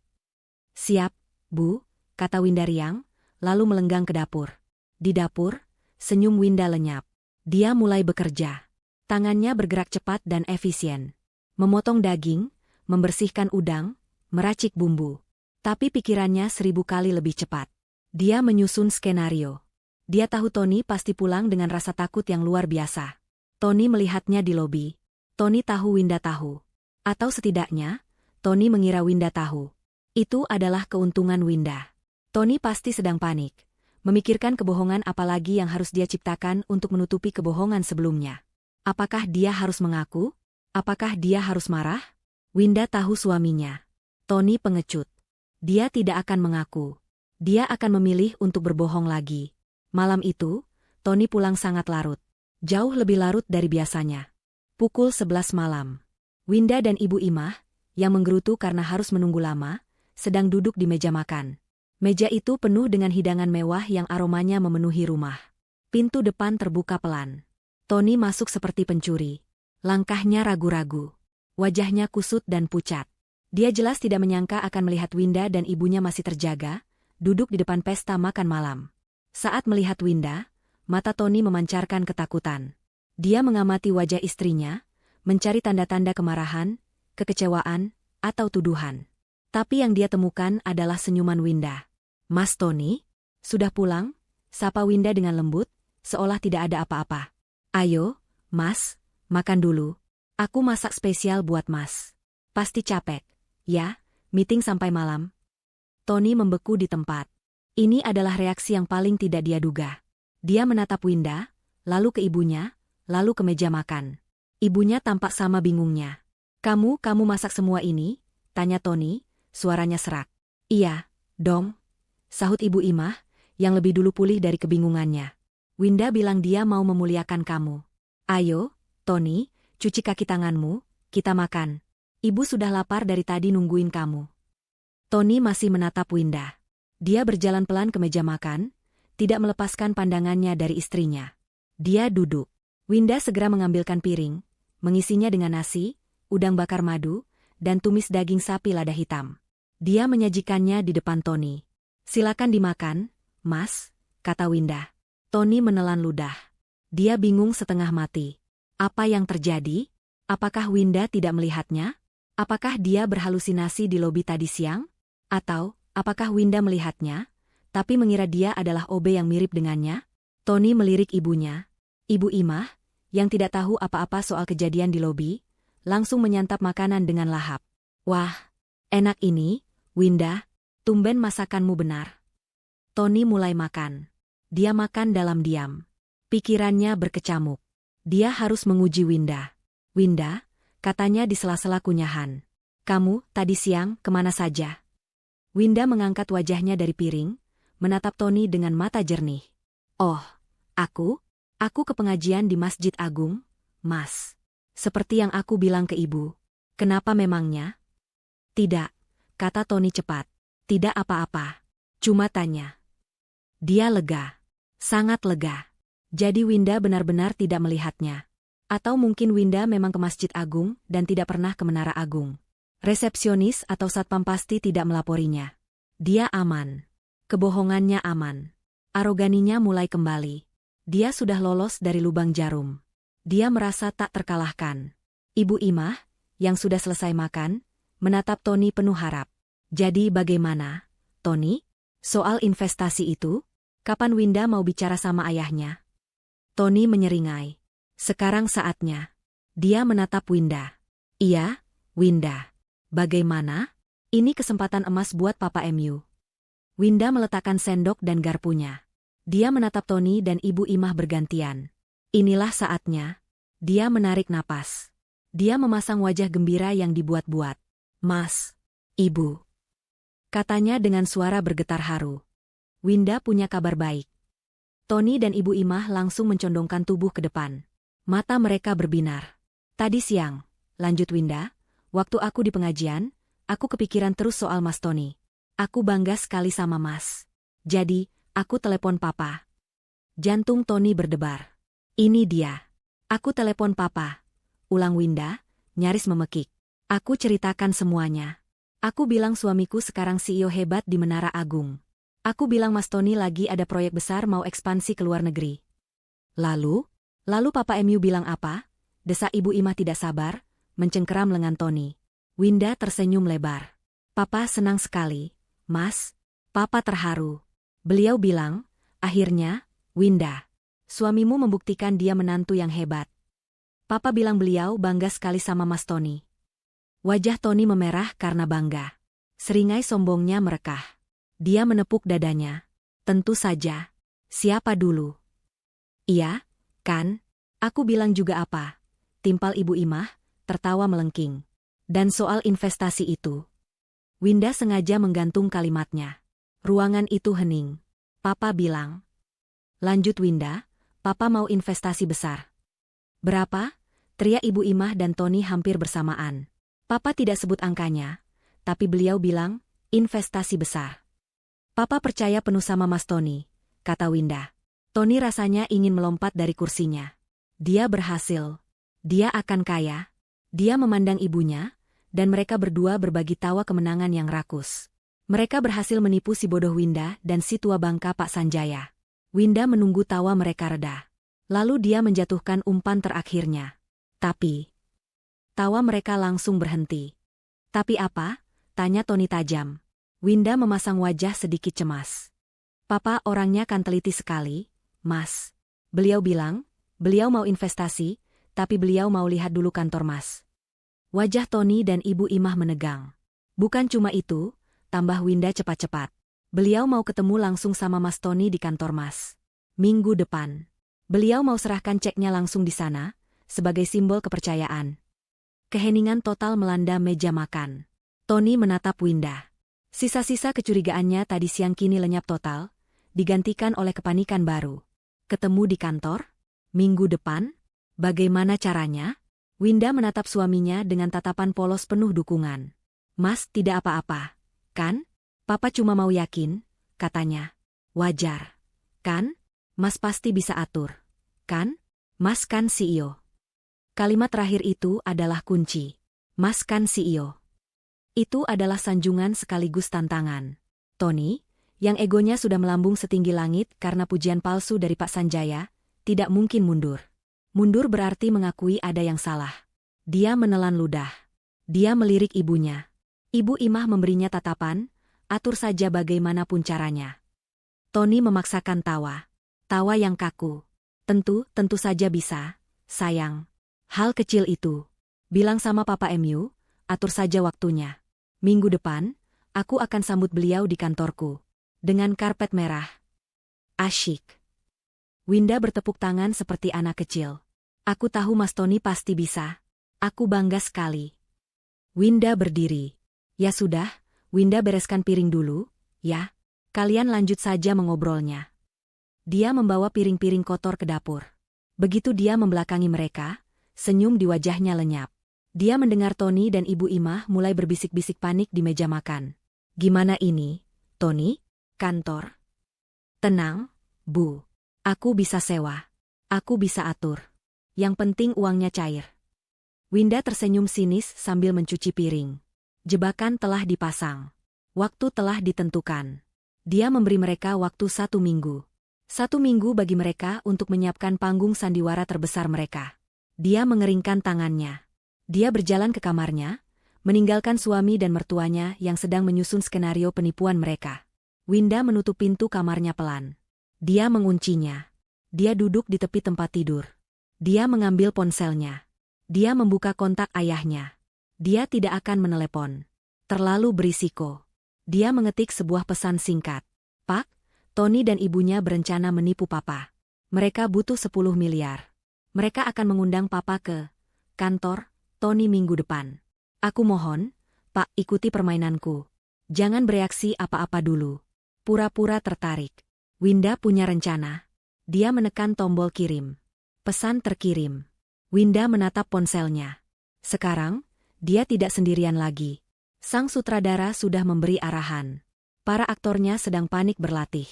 "Siap, Bu," kata Winda riang, lalu melenggang ke dapur. Di dapur, senyum Winda lenyap. Dia mulai bekerja. Tangannya bergerak cepat dan efisien. Memotong daging, membersihkan udang, meracik bumbu. Tapi pikirannya 1000 kali lebih cepat. Dia menyusun skenario. Dia tahu Tony pasti pulang dengan rasa takut yang luar biasa. Tony melihatnya di lobi. Tony tahu Winda tahu. Atau setidaknya, Tony mengira Winda tahu. Itu adalah keuntungan Winda. Tony pasti sedang panik. Memikirkan kebohongan apalagi yang harus dia ciptakan untuk menutupi kebohongan sebelumnya. Apakah dia harus mengaku? Apakah dia harus marah? Winda tahu suaminya. Tony pengecut. Dia tidak akan mengaku. Dia akan memilih untuk berbohong lagi. Malam itu, Tony pulang sangat larut. Jauh lebih larut dari biasanya. Pukul 11 malam. Winda dan Ibu Imah, yang menggerutu karena harus menunggu lama, sedang duduk di meja makan. Meja itu penuh dengan hidangan mewah yang aromanya memenuhi rumah. Pintu depan terbuka pelan. Tony masuk seperti pencuri. Langkahnya ragu-ragu. Wajahnya kusut dan pucat. Dia jelas tidak menyangka akan melihat Winda dan ibunya masih terjaga, duduk di depan pesta makan malam. Saat melihat Winda, mata Tony memancarkan ketakutan. Dia mengamati wajah istrinya, mencari tanda-tanda kemarahan, kekecewaan, atau tuduhan. Tapi yang dia temukan adalah senyuman Winda. "Mas Tony, sudah pulang?" sapa Winda dengan lembut, seolah tidak ada apa-apa. "Ayo, Mas, makan dulu. Aku masak spesial buat Mas. Pasti capek. Ya, meeting sampai malam." Tony membeku di tempat. Ini adalah reaksi yang paling tidak dia duga. Dia menatap Winda, lalu ke ibunya, lalu ke meja makan. Ibunya tampak sama bingungnya. Kamu masak semua ini?" tanya Tony, suaranya serak. "Iya, dong," sahut Ibu Imah, yang lebih dulu pulih dari kebingungannya. "Winda bilang dia mau memuliakan kamu. Ayo, Tony, cuci kaki tanganmu, kita makan. Ibu sudah lapar dari tadi nungguin kamu." Tony masih menatap Winda. Dia berjalan pelan ke meja makan, tidak melepaskan pandangannya dari istrinya. Dia duduk. Winda segera mengambilkan piring, mengisinya dengan nasi, udang bakar madu, dan tumis daging sapi lada hitam. Dia menyajikannya di depan Tony. "Silakan dimakan, Mas," kata Winda. Tony menelan ludah. Dia bingung setengah mati. Apa yang terjadi? Apakah Winda tidak melihatnya? Apakah dia berhalusinasi di lobi tadi siang? Atau, apakah Winda melihatnya, tapi mengira dia adalah OB yang mirip dengannya? Tony melirik ibunya. Ibu Imah, yang tidak tahu apa-apa soal kejadian di lobi, langsung menyantap makanan dengan lahap. "Wah, enak ini, Winda. Tumben masakanmu benar." Tony mulai makan. Dia makan dalam diam. Pikirannya berkecamuk. Dia harus menguji Winda. "Winda," katanya di sela-sela kunyahan. "Kamu, tadi siang, kemana saja?" Winda mengangkat wajahnya dari piring, menatap Tony dengan mata jernih. "Oh, aku ke pengajian di Masjid Agung, Mas. Seperti yang aku bilang ke ibu." "Kenapa memangnya?" "Tidak," kata Tony cepat. "Tidak apa-apa. Cuma tanya." Dia lega. Sangat lega. Jadi Winda benar-benar tidak melihatnya. Atau mungkin Winda memang ke Masjid Agung dan tidak pernah ke Menara Agung. Resepsionis atau satpam pasti tidak melaporinya. Dia aman. Kebohongannya aman. Aroganinya mulai kembali. Dia sudah lolos dari lubang jarum. Dia merasa tak terkalahkan. Ibu Imah, yang sudah selesai makan, menatap Tony penuh harap. "Jadi bagaimana, Tony? Soal investasi itu? Kapan Winda mau bicara sama ayahnya?" Tony menyeringai. Sekarang saatnya. Dia menatap Winda. Iya, Winda. Bagaimana? Ini kesempatan emas buat Papa MU. Winda meletakkan sendok dan garpunya. Dia menatap Tony dan Ibu Imah bergantian. Inilah saatnya. Dia menarik napas. Dia memasang wajah gembira yang dibuat-buat. Mas, Ibu, katanya dengan suara bergetar haru. Winda punya kabar baik. Tony dan Ibu Imah langsung mencondongkan tubuh ke depan. Mata mereka berbinar. Tadi siang, lanjut Winda, waktu aku di pengajian, aku kepikiran terus soal Mas Tony. Aku bangga sekali sama Mas. Jadi, aku telepon Papa. Jantung Tony berdebar. Ini dia. Aku telepon Papa. Ulang Winda, nyaris memekik. Aku ceritakan semuanya. Aku bilang suamiku sekarang CEO hebat di Menara Agung. Aku bilang Mas Tony lagi ada proyek besar mau ekspansi ke luar negeri. Lalu Papa MU bilang apa? Desak Ibu Imah tidak sabar, mencengkeram lengan Tony. Winda tersenyum lebar. Papa senang sekali, Mas. Papa terharu. Beliau bilang, akhirnya, Winda, suamimu membuktikan dia menantu yang hebat. Papa bilang beliau bangga sekali sama Mas Tony. Wajah Tony memerah karena bangga. Seringai sombongnya merekah. Dia menepuk dadanya. Tentu saja. Siapa dulu? Iya, kan? Aku bilang juga apa? Timpal Ibu Imah, tertawa melengking. Dan soal investasi itu. Winda sengaja menggantung kalimatnya. Ruangan itu hening. Papa bilang. Lanjut Winda, Papa mau investasi besar. Berapa? Teriak Ibu Imah dan Tony hampir bersamaan. Papa tidak sebut angkanya, tapi beliau bilang, investasi besar. Papa percaya penuh sama Mas Tony, kata Winda. Tony rasanya ingin melompat dari kursinya. Dia berhasil. Dia akan kaya. Dia memandang ibunya, dan mereka berdua berbagi tawa kemenangan yang rakus. Mereka berhasil menipu si bodoh Winda dan si tua bangka Pak Sanjaya. Winda menunggu tawa mereka reda. Lalu dia menjatuhkan umpan terakhirnya. Tapi, tawa mereka langsung berhenti. Tapi apa? Tanya Tony tajam. Winda memasang wajah sedikit cemas. Papa orangnya kan teliti sekali, Mas. Beliau bilang, beliau mau investasi, tapi beliau mau lihat dulu kantor Mas. Wajah Tony dan Ibu Imah menegang. Bukan cuma itu, tambah Winda cepat-cepat. Beliau mau ketemu langsung sama Mas Tony di kantor Mas. Minggu depan. Beliau mau serahkan ceknya langsung di sana, sebagai simbol kepercayaan. Keheningan total melanda meja makan. Tony menatap Winda. Sisa-sisa kecurigaannya tadi siang kini lenyap total, digantikan oleh kepanikan baru. Ketemu di kantor? Minggu depan? Bagaimana caranya? Winda menatap suaminya dengan tatapan polos penuh dukungan. Mas tidak apa-apa, kan? Papa cuma mau yakin, katanya. Wajar. Kan? Mas pasti bisa atur. Kan? Mas kan CEO. Kalimat terakhir itu adalah kunci. Mas kan CEO. Itu adalah sanjungan sekaligus tantangan. Tony, yang egonya sudah melambung setinggi langit karena pujian palsu dari Pak Sanjaya, tidak mungkin mundur. Mundur berarti mengakui ada yang salah. Dia menelan ludah. Dia melirik ibunya. Ibu Imah memberinya tatapan, atur saja bagaimanapun caranya. Tony memaksakan tawa. Tawa yang kaku. Tentu saja bisa, sayang. Hal kecil itu. Bilang sama Papa MU, atur saja waktunya. Minggu depan, aku akan sambut beliau di kantorku. Dengan karpet merah. Asyik. Winda bertepuk tangan seperti anak kecil. Aku tahu Mas Tony pasti bisa. Aku bangga sekali. Winda berdiri. Ya sudah, Winda bereskan piring dulu, ya. Kalian lanjut saja mengobrolnya. Dia membawa piring-piring kotor ke dapur. Begitu dia membelakangi mereka, senyum di wajahnya lenyap. Dia mendengar Tony dan Ibu Imah mulai berbisik-bisik panik di meja makan. Gimana ini, Tony? Kantor? Tenang, Bu. Aku bisa sewa. Aku bisa atur. Yang penting uangnya cair. Winda tersenyum sinis sambil mencuci piring. Jebakan telah dipasang. Waktu telah ditentukan. Dia memberi mereka waktu 1 minggu. 1 minggu bagi mereka untuk menyiapkan panggung sandiwara terbesar mereka. Dia mengeringkan tangannya. Dia berjalan ke kamarnya, meninggalkan suami dan mertuanya yang sedang menyusun skenario penipuan mereka. Winda menutup pintu kamarnya pelan. Dia menguncinya. Dia duduk di tepi tempat tidur. Dia mengambil ponselnya. Dia membuka kontak ayahnya. Dia tidak akan menelepon. Terlalu berisiko. Dia mengetik sebuah pesan singkat. Pak, Tony dan ibunya berencana menipu papa. Mereka butuh 10 miliar. Mereka akan mengundang papa ke kantor Tony minggu depan. Aku mohon, Pak, ikuti permainanku. Jangan bereaksi apa-apa dulu. Pura-pura tertarik. Winda punya rencana. Dia menekan tombol kirim. Pesan terkirim. Winda menatap ponselnya. Sekarang, dia tidak sendirian lagi. Sang sutradara sudah memberi arahan. Para aktornya sedang panik berlatih.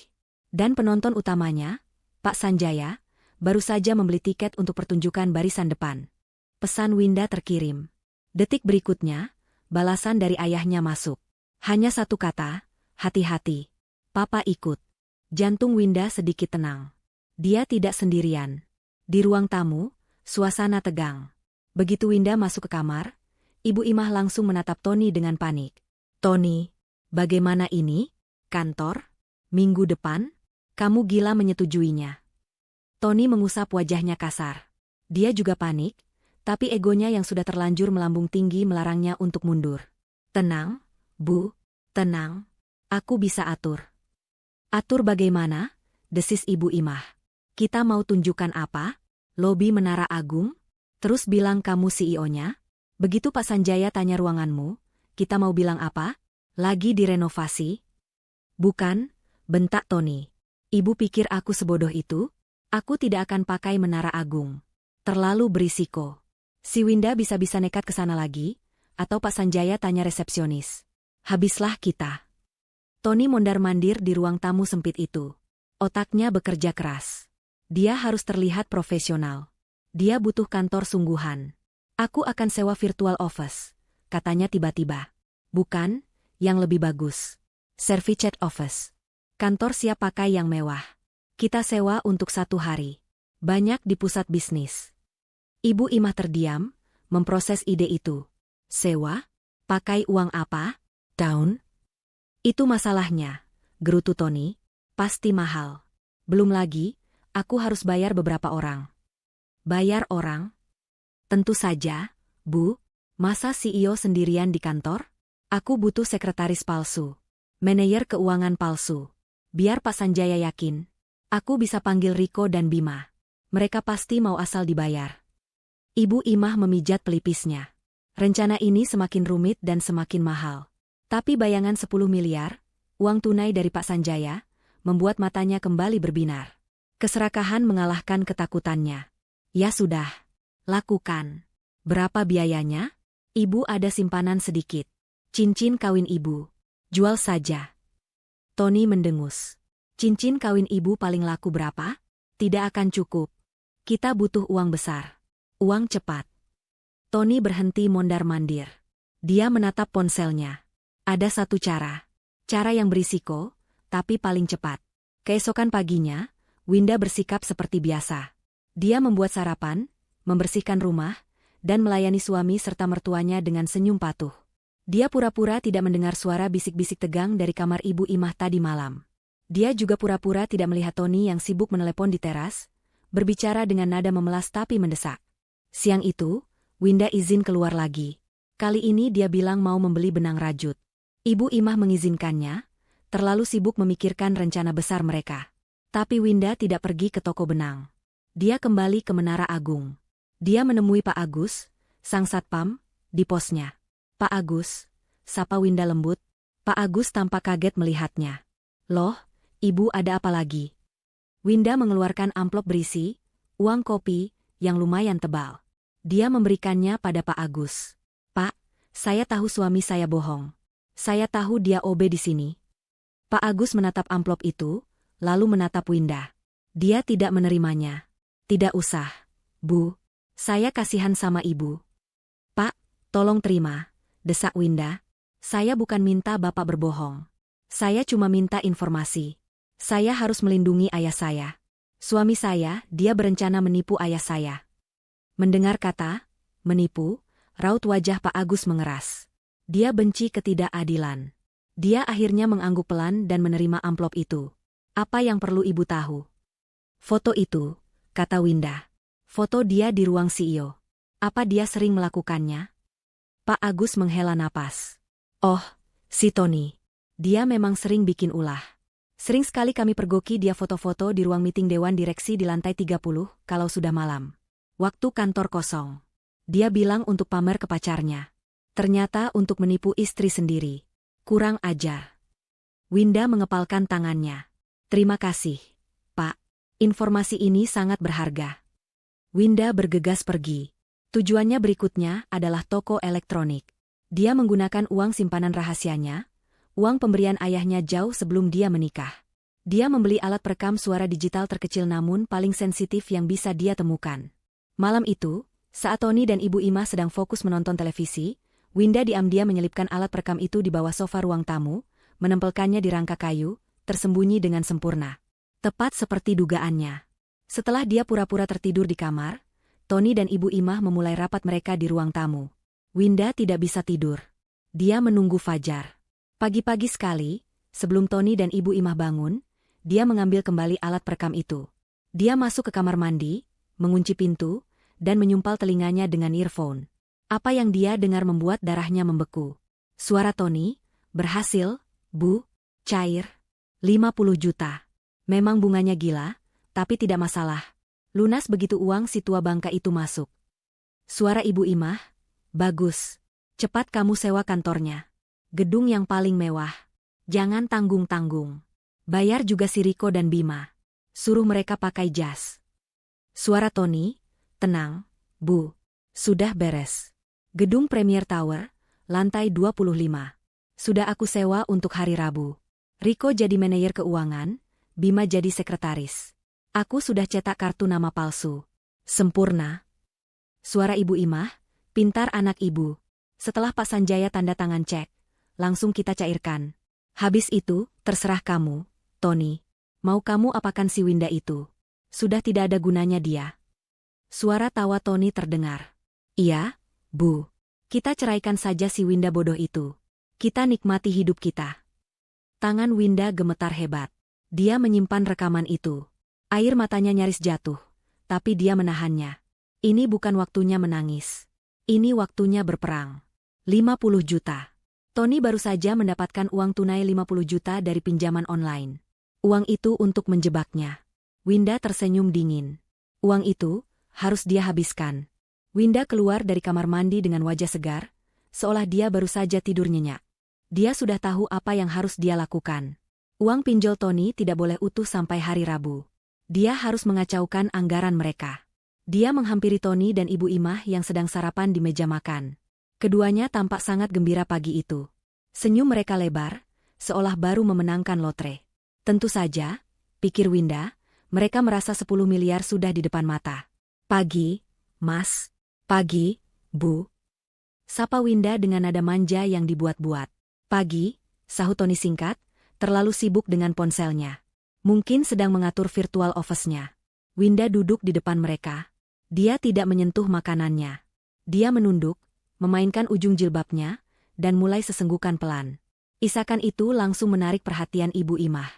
Dan penonton utamanya, Pak Sanjaya, baru saja membeli tiket untuk pertunjukan barisan depan. Pesan Winda terkirim. Detik berikutnya, balasan dari ayahnya masuk. Hanya satu kata, hati-hati. Papa ikut. Jantung Winda sedikit tenang. Dia tidak sendirian. Di ruang tamu, suasana tegang. Begitu Winda masuk ke kamar, Ibu Imah langsung menatap Tony dengan panik. Tony, bagaimana ini? Kantor? Minggu depan? Kamu gila menyetujuinya. Tony mengusap wajahnya kasar. Dia juga panik, tapi egonya yang sudah terlanjur melambung tinggi melarangnya untuk mundur. Tenang, Bu, tenang. Aku bisa atur. Atur bagaimana? Desis Ibu Imah. Kita mau tunjukkan apa? Lobi Menara Agung? Terus bilang kamu CEO-nya? Begitu Pak Sanjaya tanya ruanganmu, kita mau bilang apa? Lagi direnovasi? Bukan, bentak Tony. Ibu pikir aku sebodoh itu? Aku tidak akan pakai Menara Agung. Terlalu berisiko. Si Winda bisa-bisa nekat ke sana lagi, atau Pak Sanjaya tanya resepsionis. Habislah kita. Tony mondar-mandir di ruang tamu sempit itu. Otaknya bekerja keras. Dia harus terlihat profesional. Dia butuh kantor sungguhan. Aku akan sewa virtual office, katanya tiba-tiba. Bukan, yang lebih bagus. Servicet office. Kantor siap pakai yang mewah. Kita sewa untuk 1 hari. Banyak di pusat bisnis. Ibu Imah terdiam, memproses ide itu. Sewa? Pakai uang apa? Daun? Itu masalahnya, gerutu Tony. Pasti mahal. Belum lagi, aku harus bayar beberapa orang. Bayar orang? Tentu saja, Bu. Masa CEO sendirian di kantor? Aku butuh sekretaris palsu. Manajer keuangan palsu. Biar Pak Sanjaya yakin. Aku bisa panggil Riko dan Bima. Mereka pasti mau asal dibayar. Ibu Imah memijat pelipisnya. Rencana ini semakin rumit dan semakin mahal. Tapi bayangan 10 miliar, uang tunai dari Pak Sanjaya, membuat matanya kembali berbinar. Keserakahan mengalahkan ketakutannya. Ya sudah. Lakukan. Berapa biayanya? Ibu ada simpanan sedikit. Cincin kawin ibu. Jual saja. Tony mendengus. Cincin kawin ibu paling laku berapa? Tidak akan cukup. Kita butuh uang besar. Uang cepat. Tony berhenti mondar-mandir. Dia menatap ponselnya. Ada satu cara. Cara yang berisiko, tapi paling cepat. Keesokan paginya, Winda bersikap seperti biasa. Dia membuat sarapan, membersihkan rumah, dan melayani suami serta mertuanya dengan senyum patuh. Dia pura-pura tidak mendengar suara bisik-bisik tegang dari kamar Ibu Imah tadi malam. Dia juga pura-pura tidak melihat Tony yang sibuk menelepon di teras, berbicara dengan nada memelas tapi mendesak. Siang itu, Winda izin keluar lagi. Kali ini dia bilang mau membeli benang rajut. Ibu Imah mengizinkannya, terlalu sibuk memikirkan rencana besar mereka. Tapi Winda tidak pergi ke toko benang. Dia kembali ke Menara Agung. Dia menemui Pak Agus, sang satpam, di posnya. Pak Agus, sapa Winda lembut. Pak Agus tampak kaget melihatnya. Loh, Ibu ada apa lagi? Winda mengeluarkan amplop berisi uang kopi yang lumayan tebal. Dia memberikannya pada Pak Agus. Pak, saya tahu suami saya bohong. Saya tahu dia OB di sini. Pak Agus menatap amplop itu, lalu menatap Winda. Dia tidak menerimanya. Tidak usah, Bu. Saya kasihan sama Ibu. Pak, tolong terima, desak Winda. Saya bukan minta Bapak berbohong. Saya cuma minta informasi. Saya harus melindungi ayah saya. Suami saya, dia berencana menipu ayah saya. Mendengar kata, menipu, raut wajah Pak Agus mengeras. Dia benci ketidakadilan. Dia akhirnya mengangguk pelan dan menerima amplop itu. Apa yang perlu Ibu tahu? Foto itu, kata Winda. Foto dia di ruang CEO. Apa dia sering melakukannya? Pak Agus menghela napas. Oh, si Tony. Dia memang sering bikin ulah. Sering sekali kami pergoki dia foto-foto di ruang meeting Dewan Direksi di lantai 30 kalau sudah malam. Waktu kantor kosong. Dia bilang untuk pamer ke pacarnya. Ternyata untuk menipu istri sendiri. Kurang ajar. Winda mengepalkan tangannya. Terima kasih, Pak. Informasi ini sangat berharga. Winda bergegas pergi. Tujuannya berikutnya adalah toko elektronik. Dia menggunakan uang simpanan rahasianya, uang pemberian ayahnya jauh sebelum dia menikah. Dia membeli alat perekam suara digital terkecil namun paling sensitif yang bisa dia temukan. Malam itu, saat Tony dan Ibu Imah sedang fokus menonton televisi, Winda diam-diam menyelipkan alat perekam itu di bawah sofa ruang tamu, menempelkannya di rangka kayu, tersembunyi dengan sempurna. Tepat seperti dugaannya. Setelah dia pura-pura tertidur di kamar, Tony dan Ibu Imah memulai rapat mereka di ruang tamu. Winda tidak bisa tidur. Dia menunggu fajar. Pagi-pagi sekali, sebelum Tony dan Ibu Imah bangun, dia mengambil kembali alat perekam itu. Dia masuk ke kamar mandi, mengunci pintu, dan menyumpal telinganya dengan earphone. Apa yang dia dengar membuat darahnya membeku. Suara Tony, berhasil, Bu, cair, 50 juta. Memang bunganya gila, tapi tidak masalah. Lunas begitu uang si tua bangka itu masuk. Suara Ibu Imah, bagus. Cepat kamu sewa kantornya. Gedung yang paling mewah. Jangan tanggung-tanggung. Bayar juga si Riko dan Bima. Suruh mereka pakai jas. Suara Tony, tenang, Bu. Sudah beres. Gedung Premier Tower, lantai 25. Sudah aku sewa untuk hari Rabu. Riko jadi manajer keuangan, Bima jadi sekretaris. Aku sudah cetak kartu nama palsu. Sempurna. Suara Ibu Imah, pintar anak ibu. Setelah Pak Sanjaya tanda tangan cek, langsung kita cairkan. Habis itu, terserah kamu, Tony. Mau kamu apakan si Winda itu? Sudah tidak ada gunanya dia. Suara tawa Tony terdengar. Iya, Bu. Kita ceraikan saja si Winda bodoh itu. Kita nikmati hidup kita. Tangan Winda gemetar hebat. Dia menyimpan rekaman itu. Air matanya nyaris jatuh, tapi dia menahannya. Ini bukan waktunya menangis. Ini waktunya berperang. 50 juta. Tony baru saja mendapatkan uang tunai 50 juta dari pinjaman online. Uang itu untuk menjebaknya. Winda tersenyum dingin. Uang itu harus dia habiskan. Winda keluar dari kamar mandi dengan wajah segar, seolah dia baru saja tidur nyenyak. Dia sudah tahu apa yang harus dia lakukan. Uang pinjol Tony tidak boleh utuh sampai hari Rabu. Dia harus mengacaukan anggaran mereka. Dia menghampiri Tony dan Ibu Imah yang sedang sarapan di meja makan. Keduanya tampak sangat gembira pagi itu. Senyum mereka lebar, seolah baru memenangkan lotre. Tentu saja, pikir Winda, mereka merasa 10 miliar sudah di depan mata. Pagi, Mas. Pagi, Bu. Sapa Winda dengan nada manja yang dibuat-buat. Pagi, sahut Tony singkat, terlalu sibuk dengan ponselnya. Mungkin sedang mengatur virtual office-nya. Winda duduk di depan mereka. Dia tidak menyentuh makanannya. Dia menunduk, memainkan ujung jilbabnya, dan mulai sesenggukan pelan. Isakan itu langsung menarik perhatian Ibu Imah.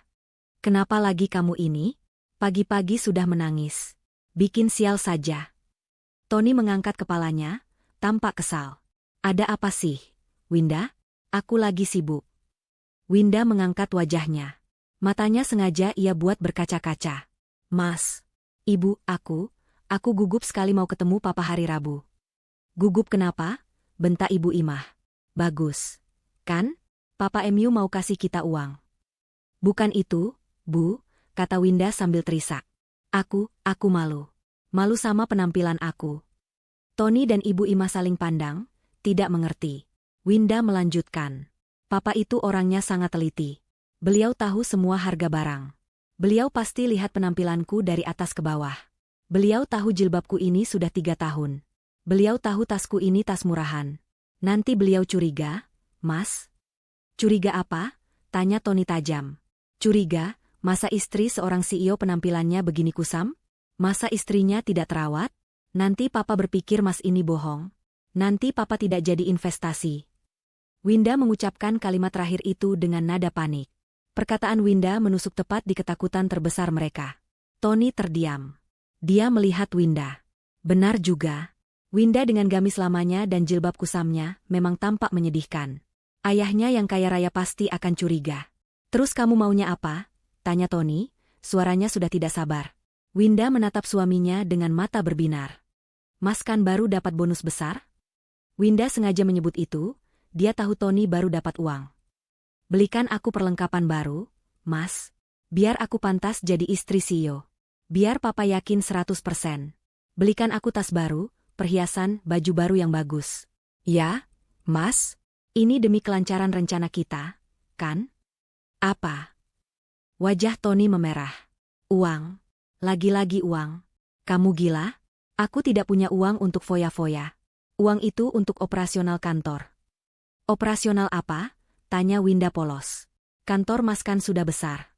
Kenapa lagi kamu ini? Pagi-pagi sudah menangis. Bikin sial saja. Tony mengangkat kepalanya, tampak kesal. Ada apa sih, Winda? Aku lagi sibuk. Winda mengangkat wajahnya. Matanya sengaja ia buat berkaca-kaca. Mas, Ibu, aku gugup sekali mau ketemu Papa hari Rabu. Gugup kenapa? Bentak Ibu Imah. Bagus. Kan? Papa MU mau kasih kita uang. Bukan itu, Bu, kata Winda sambil terisak. Aku malu. Malu sama penampilan aku. Tony dan Ibu Imah saling pandang, tidak mengerti. Winda melanjutkan. Papa itu orangnya sangat teliti. Beliau tahu semua harga barang. Beliau pasti lihat penampilanku dari atas ke bawah. Beliau tahu jilbabku ini sudah 3 tahun. Beliau tahu tasku ini tas murahan. Nanti beliau curiga, Mas. Curiga apa? Tanya Tony tajam. Curiga, masa istri seorang CEO penampilannya begini kusam? Masa istrinya tidak terawat? Nanti Papa berpikir Mas ini bohong. Nanti Papa tidak jadi investasi. Winda mengucapkan kalimat terakhir itu dengan nada panik. Perkataan Winda menusuk tepat di ketakutan terbesar mereka. Tony terdiam. Dia melihat Winda. Benar juga. Winda dengan gamis lamanya dan jilbab kusamnya memang tampak menyedihkan. Ayahnya yang kaya raya pasti akan curiga. Terus kamu maunya apa? Tanya Tony, suaranya sudah tidak sabar. Winda menatap suaminya dengan mata berbinar. Mas kan baru dapat bonus besar? Winda sengaja menyebut itu, dia tahu Tony baru dapat uang. Belikan aku perlengkapan baru, Mas. Biar aku pantas jadi istri CEO. Biar papa yakin 100%. Belikan aku tas baru, perhiasan, baju baru yang bagus. Ya, Mas? Ini demi kelancaran rencana kita, kan? Apa? Wajah Tony memerah. Uang. Lagi-lagi uang. Kamu gila? Aku tidak punya uang untuk foya-foya. Uang itu untuk operasional kantor. Operasional apa? Tanya Winda polos. Kantor Mas kan sudah besar.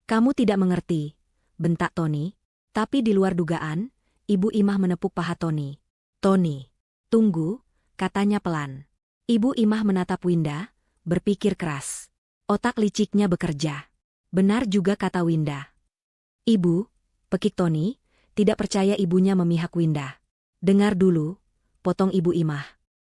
Kamu tidak mengerti, bentak Tony. Tapi di luar dugaan, Ibu Imah menepuk paha Tony. Tony, tunggu, katanya pelan. Ibu Imah menatap Winda, berpikir keras. Otak liciknya bekerja. Benar juga kata Winda. Ibu, pekik Tony, tidak percaya ibunya memihak Winda. Dengar dulu, potong Ibu Imah.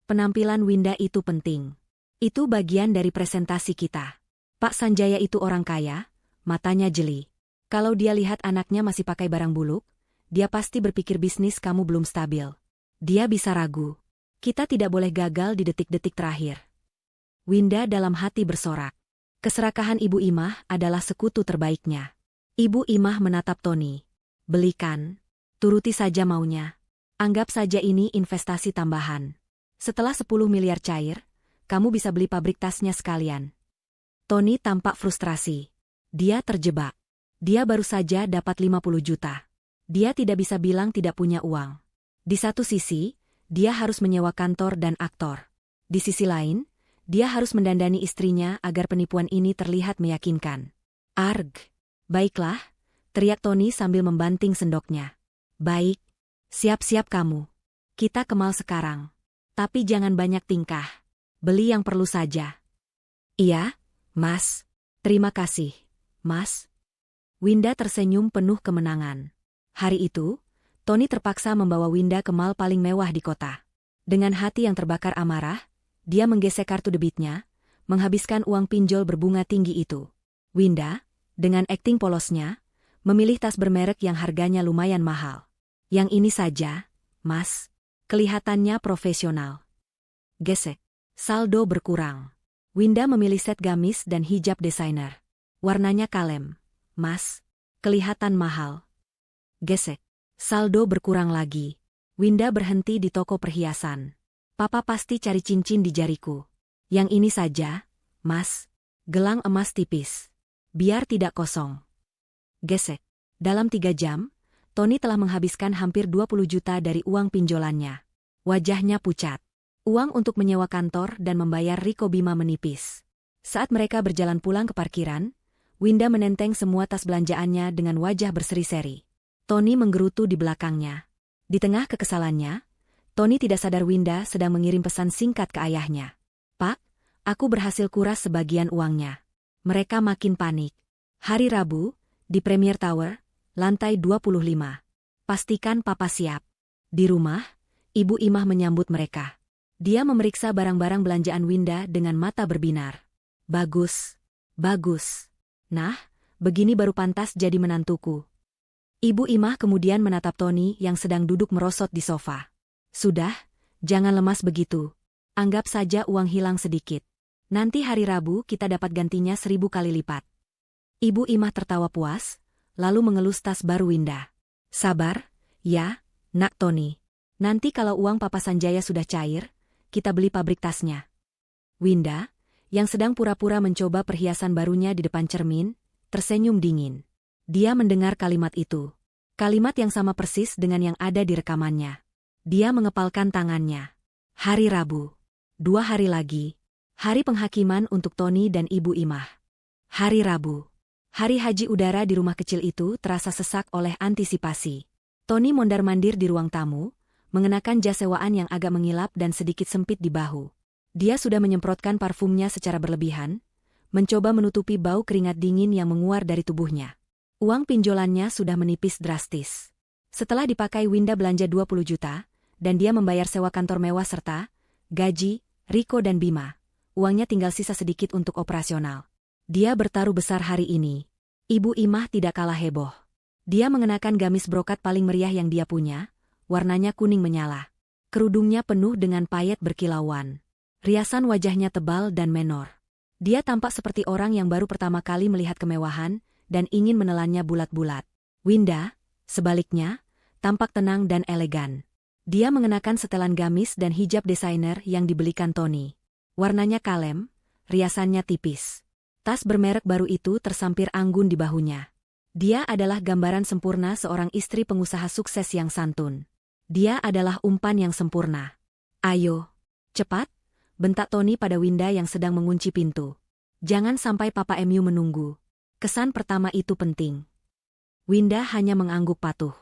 Penampilan Winda itu penting. Itu bagian dari presentasi kita. Pak Sanjaya itu orang kaya, matanya jeli. Kalau dia lihat anaknya masih pakai barang buluk, dia pasti berpikir bisnis kamu belum stabil. Dia bisa ragu. Kita tidak boleh gagal di detik-detik terakhir. Winda dalam hati bersorak. Keserakahan Ibu Imah adalah sekutu terbaiknya. Ibu Imah menatap Tony. Belikan. Turuti saja maunya. Anggap saja ini investasi tambahan. Setelah 10 miliar cair, kamu bisa beli pabrik tasnya sekalian. Tony tampak frustrasi. Dia terjebak. Dia baru saja dapat 50 juta. Dia tidak bisa bilang tidak punya uang. Di satu sisi, dia harus menyewa kantor dan aktor. Di sisi lain, dia harus mendandani istrinya agar penipuan ini terlihat meyakinkan. Arg. Baiklah, teriak Tony sambil membanting sendoknya. Baik. Siap-siap kamu. Kita ke mall sekarang. Tapi jangan banyak tingkah. Beli yang perlu saja. Iya, Mas. Terima kasih, Mas. Winda tersenyum penuh kemenangan. Hari itu, Tony terpaksa membawa Winda ke mall paling mewah di kota. Dengan hati yang terbakar amarah, dia menggesek kartu debitnya, menghabiskan uang pinjol berbunga tinggi itu. Winda, dengan akting polosnya, memilih tas bermerek yang harganya lumayan mahal. Yang ini saja, Mas. Kelihatannya profesional. Gesek. Saldo berkurang. Winda memilih set gamis dan hijab desainer. Warnanya kalem. Mas. Kelihatan mahal. Gesek. Saldo berkurang lagi. Winda berhenti di toko perhiasan. Papa pasti cari cincin di jariku. Yang ini saja, Mas. Gelang emas tipis. Biar tidak kosong. Gesek. Dalam 3 jam, Tony telah menghabiskan hampir 20 juta dari uang pinjolannya. Wajahnya pucat. Uang untuk menyewa kantor dan membayar Riko Bima menipis. Saat mereka berjalan pulang ke parkiran, Winda menenteng semua tas belanjaannya dengan wajah berseri-seri. Tony menggerutu di belakangnya. Di tengah kekesalannya, Tony tidak sadar Winda sedang mengirim pesan singkat ke ayahnya. Pak, aku berhasil kuras sebagian uangnya. Mereka makin panik. Hari Rabu, di Premier Tower, lantai 25. Pastikan papa siap. Di rumah, Ibu Imah menyambut mereka. Dia memeriksa barang-barang belanjaan Winda dengan mata berbinar. Bagus. Bagus. Nah, begini baru pantas jadi menantuku. Ibu Imah kemudian menatap Tony yang sedang duduk merosot di sofa. Sudah, jangan lemas begitu. Anggap saja uang hilang sedikit. Nanti hari Rabu kita dapat gantinya 1000 kali lipat. Ibu Imah tertawa puas, lalu mengelus tas baru Winda. Sabar, ya, nak Tony. Nanti kalau uang Papa Sanjaya sudah cair, kita beli pabrik tasnya. Winda, yang sedang pura-pura mencoba perhiasan barunya di depan cermin, tersenyum dingin. Dia mendengar kalimat itu. Kalimat yang sama persis dengan yang ada di rekamannya. Dia mengepalkan tangannya. Hari Rabu. 2 hari lagi. Hari penghakiman untuk Tony dan Ibu Imah. Hari Rabu. Hari haji udara di rumah kecil itu terasa sesak oleh antisipasi. Tony mondar-mandir di ruang tamu, mengenakan jas sewaan yang agak mengilap dan sedikit sempit di bahu. Dia sudah menyemprotkan parfumnya secara berlebihan, mencoba menutupi bau keringat dingin yang menguar dari tubuhnya. Uang pinjolannya sudah menipis drastis. Setelah dipakai Winda belanja 20 juta, dan dia membayar sewa kantor mewah serta gaji, Riko dan Bima. Uangnya tinggal sisa sedikit untuk operasional. Dia bertaruh besar hari ini. Ibu Imah tidak kalah heboh. Dia mengenakan gamis brokat paling meriah yang dia punya, warnanya kuning menyala. Kerudungnya penuh dengan payet berkilauan. Riasan wajahnya tebal dan menor. Dia tampak seperti orang yang baru pertama kali melihat kemewahan dan ingin menelannya bulat-bulat. Winda, sebaliknya, tampak tenang dan elegan. Dia mengenakan setelan gamis dan hijab desainer yang dibelikan Tony. Warnanya kalem, riasannya tipis. Tas bermerek baru itu tersampir anggun di bahunya. Dia adalah gambaran sempurna seorang istri pengusaha sukses yang santun. Dia adalah umpan yang sempurna. Ayo, cepat, bentak Tony pada Winda yang sedang mengunci pintu. Jangan sampai Papa MU menunggu. Kesan pertama itu penting. Winda hanya mengangguk patuh.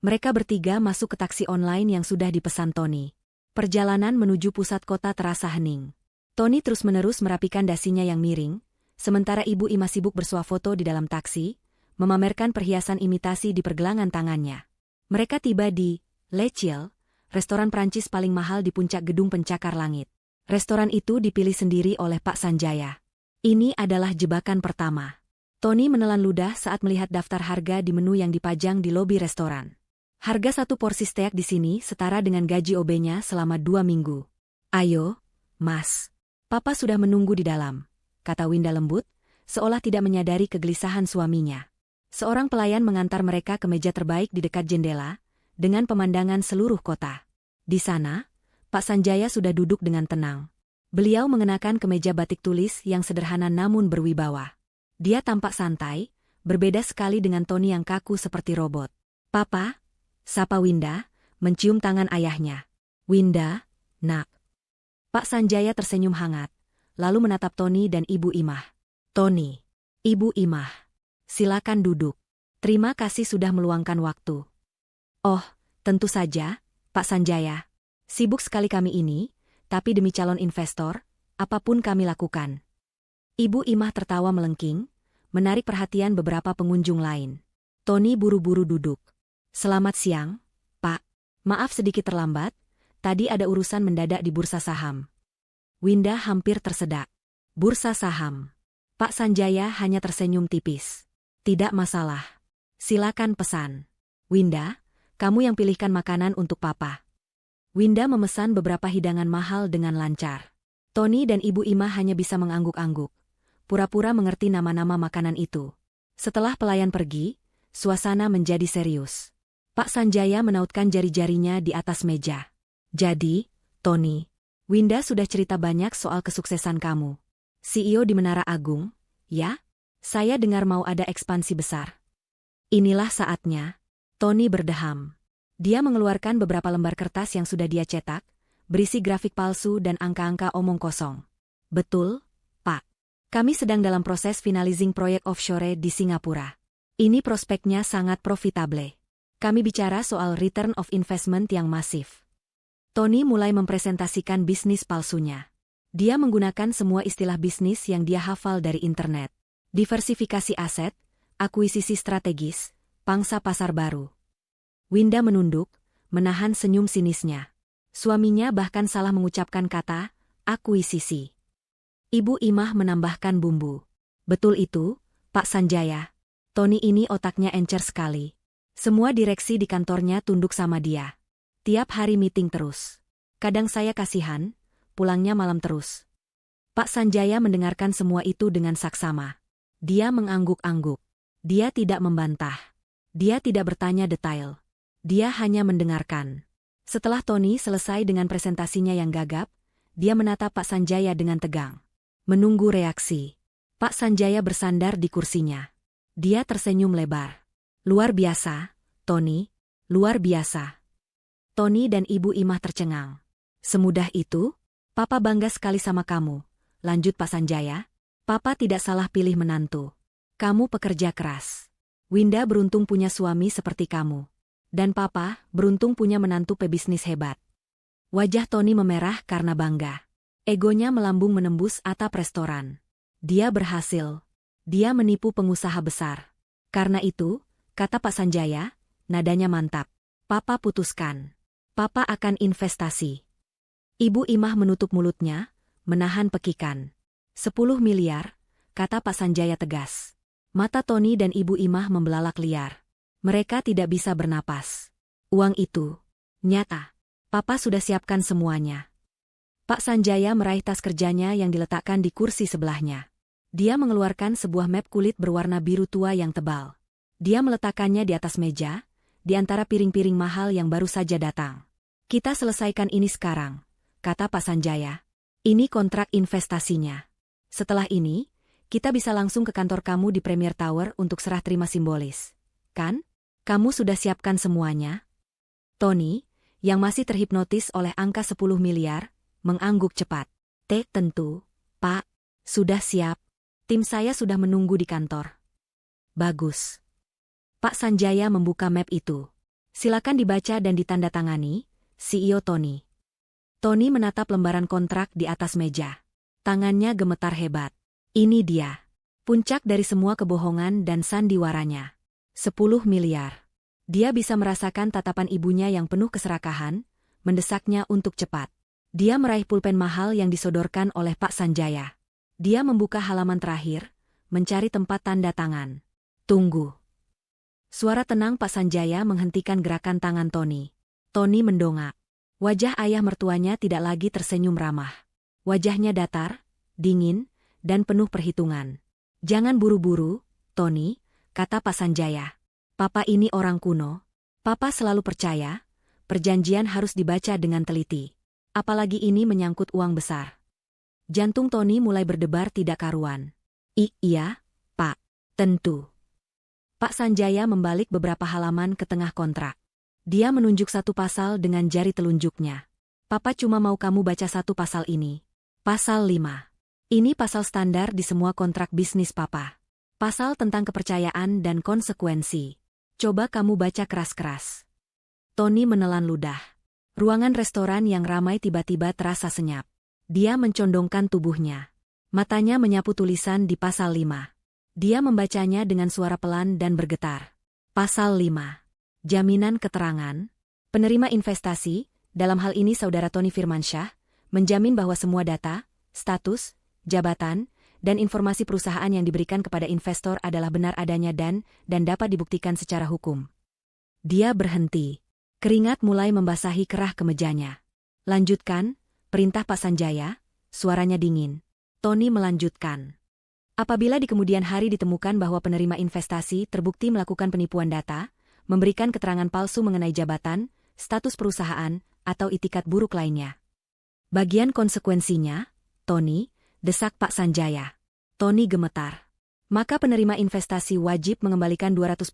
Mereka bertiga masuk ke taksi online yang sudah dipesan Tony. Perjalanan menuju pusat kota terasa hening. Tony terus-menerus merapikan dasinya yang miring, sementara Ibu Imah sibuk bersuah foto di dalam taksi, memamerkan perhiasan imitasi di pergelangan tangannya. Mereka tiba di Le Ciel, restoran Prancis paling mahal di puncak gedung pencakar langit. Restoran itu dipilih sendiri oleh Pak Sanjaya. Ini adalah jebakan pertama. Tony menelan ludah saat melihat daftar harga di menu yang dipajang di lobi restoran. Harga satu porsi steak di sini setara dengan gaji OB-nya selama 2 minggu. Ayo, Mas. Papa sudah menunggu di dalam, kata Winda lembut, seolah tidak menyadari kegelisahan suaminya. Seorang pelayan mengantar mereka ke meja terbaik di dekat jendela, dengan pemandangan seluruh kota. Di sana, Pak Sanjaya sudah duduk dengan tenang. Beliau mengenakan kemeja batik tulis yang sederhana namun berwibawa. Dia tampak santai, berbeda sekali dengan Tony yang kaku seperti robot. Papa, sapa Winda, mencium tangan ayahnya. Winda, nak. Pak Sanjaya tersenyum hangat, lalu menatap Tony dan Ibu Imah. Tony, Ibu Imah, silakan duduk. Terima kasih sudah meluangkan waktu. Oh, tentu saja, Pak Sanjaya. Sibuk sekali kami ini, tapi demi calon investor, apapun kami lakukan. Ibu Imah tertawa melengking, menarik perhatian beberapa pengunjung lain. Tony buru-buru duduk. Selamat siang, Pak. Maaf sedikit terlambat, tadi ada urusan mendadak di bursa saham. Winda hampir tersedak. Bursa saham. Pak Sanjaya hanya tersenyum tipis. Tidak masalah. Silakan pesan. Winda, kamu yang pilihkan makanan untuk Papa. Winda memesan beberapa hidangan mahal dengan lancar. Tony dan Ibu Imah hanya bisa mengangguk-angguk, pura-pura mengerti nama-nama makanan itu. Setelah pelayan pergi, suasana menjadi serius. Pak Sanjaya menautkan jari-jarinya di atas meja. Jadi, Tony, Winda sudah cerita banyak soal kesuksesan kamu. CEO di Menara Agung, ya? Saya dengar mau ada ekspansi besar. Inilah saatnya. Tony berdeham. Dia mengeluarkan beberapa lembar kertas yang sudah dia cetak, berisi grafik palsu dan angka-angka omong kosong. Betul, Pak. Kami sedang dalam proses finalizing proyek offshore di Singapura. Ini prospeknya sangat profitable. Kami bicara soal return of investment yang masif. Tony mulai mempresentasikan bisnis palsunya. Dia menggunakan semua istilah bisnis yang dia hafal dari internet. Diversifikasi aset, akuisisi strategis, pangsa pasar baru. Winda menunduk, menahan senyum sinisnya. Suaminya bahkan salah mengucapkan kata akuisisi. Ibu Imah menambahkan bumbu. Betul itu, Pak Sanjaya. Tony ini otaknya encer sekali. Semua direksi di kantornya tunduk sama dia. Tiap hari meeting terus. Kadang saya kasihan, pulangnya malam terus. Pak Sanjaya mendengarkan semua itu dengan saksama. Dia mengangguk-angguk. Dia tidak membantah. Dia tidak bertanya detail. Dia hanya mendengarkan. Setelah Tony selesai dengan presentasinya yang gagap, dia menatap Pak Sanjaya dengan tegang. Menunggu reaksi. Pak Sanjaya bersandar di kursinya. Dia tersenyum lebar. Luar biasa, Tony. Luar biasa. Tony dan Ibu Imah tercengang. Semudah itu? Papa bangga sekali sama kamu. Lanjut Pak Sanjaya. Papa tidak salah pilih menantu. Kamu pekerja keras. Winda beruntung punya suami seperti kamu. Dan Papa beruntung punya menantu pebisnis hebat. Wajah Tony memerah karena bangga. Egonya melambung menembus atap restoran. Dia berhasil. Dia menipu pengusaha besar. Karena itu, kata Pak Sanjaya, nadanya mantap. Papa putuskan. Papa akan investasi. Ibu Imah menutup mulutnya, menahan pekikan. 10 miliar, kata Pak Sanjaya tegas. Mata Tony dan Ibu Imah membelalak liar. Mereka tidak bisa bernapas. Uang itu nyata. Papa sudah siapkan semuanya. Pak Sanjaya meraih tas kerjanya yang diletakkan di kursi sebelahnya. Dia mengeluarkan sebuah map kulit berwarna biru tua yang tebal. Dia meletakkannya di atas meja, di antara piring-piring mahal yang baru saja datang. Kita selesaikan ini sekarang, kata Pak Sanjaya. Ini kontrak investasinya. Setelah ini, kita bisa langsung ke kantor kamu di Premier Tower untuk serah terima simbolis. Kan? Kamu sudah siapkan semuanya? Tony, yang masih terhipnotis oleh angka 10 miliar, mengangguk cepat. Tentu, Pak. Sudah siap. Tim saya sudah menunggu di kantor. Bagus. Pak Sanjaya membuka map itu. Silakan dibaca dan ditandatangani, CEO Tony. Tony menatap lembaran kontrak di atas meja. Tangannya gemetar hebat. Ini dia. Puncak dari semua kebohongan dan sandiwaranya. 10 miliar. Dia bisa merasakan tatapan ibunya yang penuh keserakahan, mendesaknya untuk cepat. Dia meraih pulpen mahal yang disodorkan oleh Pak Sanjaya. Dia membuka halaman terakhir, mencari tempat tanda tangan. Tunggu. Suara tenang Pak Sanjaya menghentikan gerakan tangan Tony. Tony mendongak. Wajah ayah mertuanya tidak lagi tersenyum ramah. Wajahnya datar, dingin, dan penuh perhitungan. Jangan buru-buru, Tony, kata Pak Sanjaya. Papa ini orang kuno. Papa selalu percaya, perjanjian harus dibaca dengan teliti. Apalagi ini menyangkut uang besar. Jantung Tony mulai berdebar tidak karuan. Iya, Pak. Tentu. Pak Sanjaya membalik beberapa halaman ke tengah kontrak. Dia menunjuk satu pasal dengan jari telunjuknya. Papa cuma mau kamu baca satu pasal ini. Pasal 5. Ini pasal standar di semua kontrak bisnis Papa. Pasal tentang kepercayaan dan konsekuensi. Coba kamu baca keras-keras. Tony menelan ludah. Ruangan restoran yang ramai tiba-tiba terasa senyap. Dia mencondongkan tubuhnya. Matanya menyapu tulisan di pasal 5. Dia membacanya dengan suara pelan dan bergetar. Pasal 5. Jaminan keterangan. Penerima investasi, dalam hal ini Saudara Tony Firmansyah, menjamin bahwa semua data, status, jabatan, dan informasi perusahaan yang diberikan kepada investor adalah benar adanya dan dapat dibuktikan secara hukum. Dia berhenti. Keringat mulai membasahi kerah kemejanya. Lanjutkan, perintah Pak Sanjaya, suaranya dingin. Tony melanjutkan. Apabila di kemudian hari ditemukan bahwa penerima investasi terbukti melakukan penipuan data, memberikan keterangan palsu mengenai jabatan, status perusahaan, atau itikat buruk lainnya. Bagian konsekuensinya, Tony, desak Pak Sanjaya. Tony gemetar. Maka penerima investasi wajib mengembalikan 200%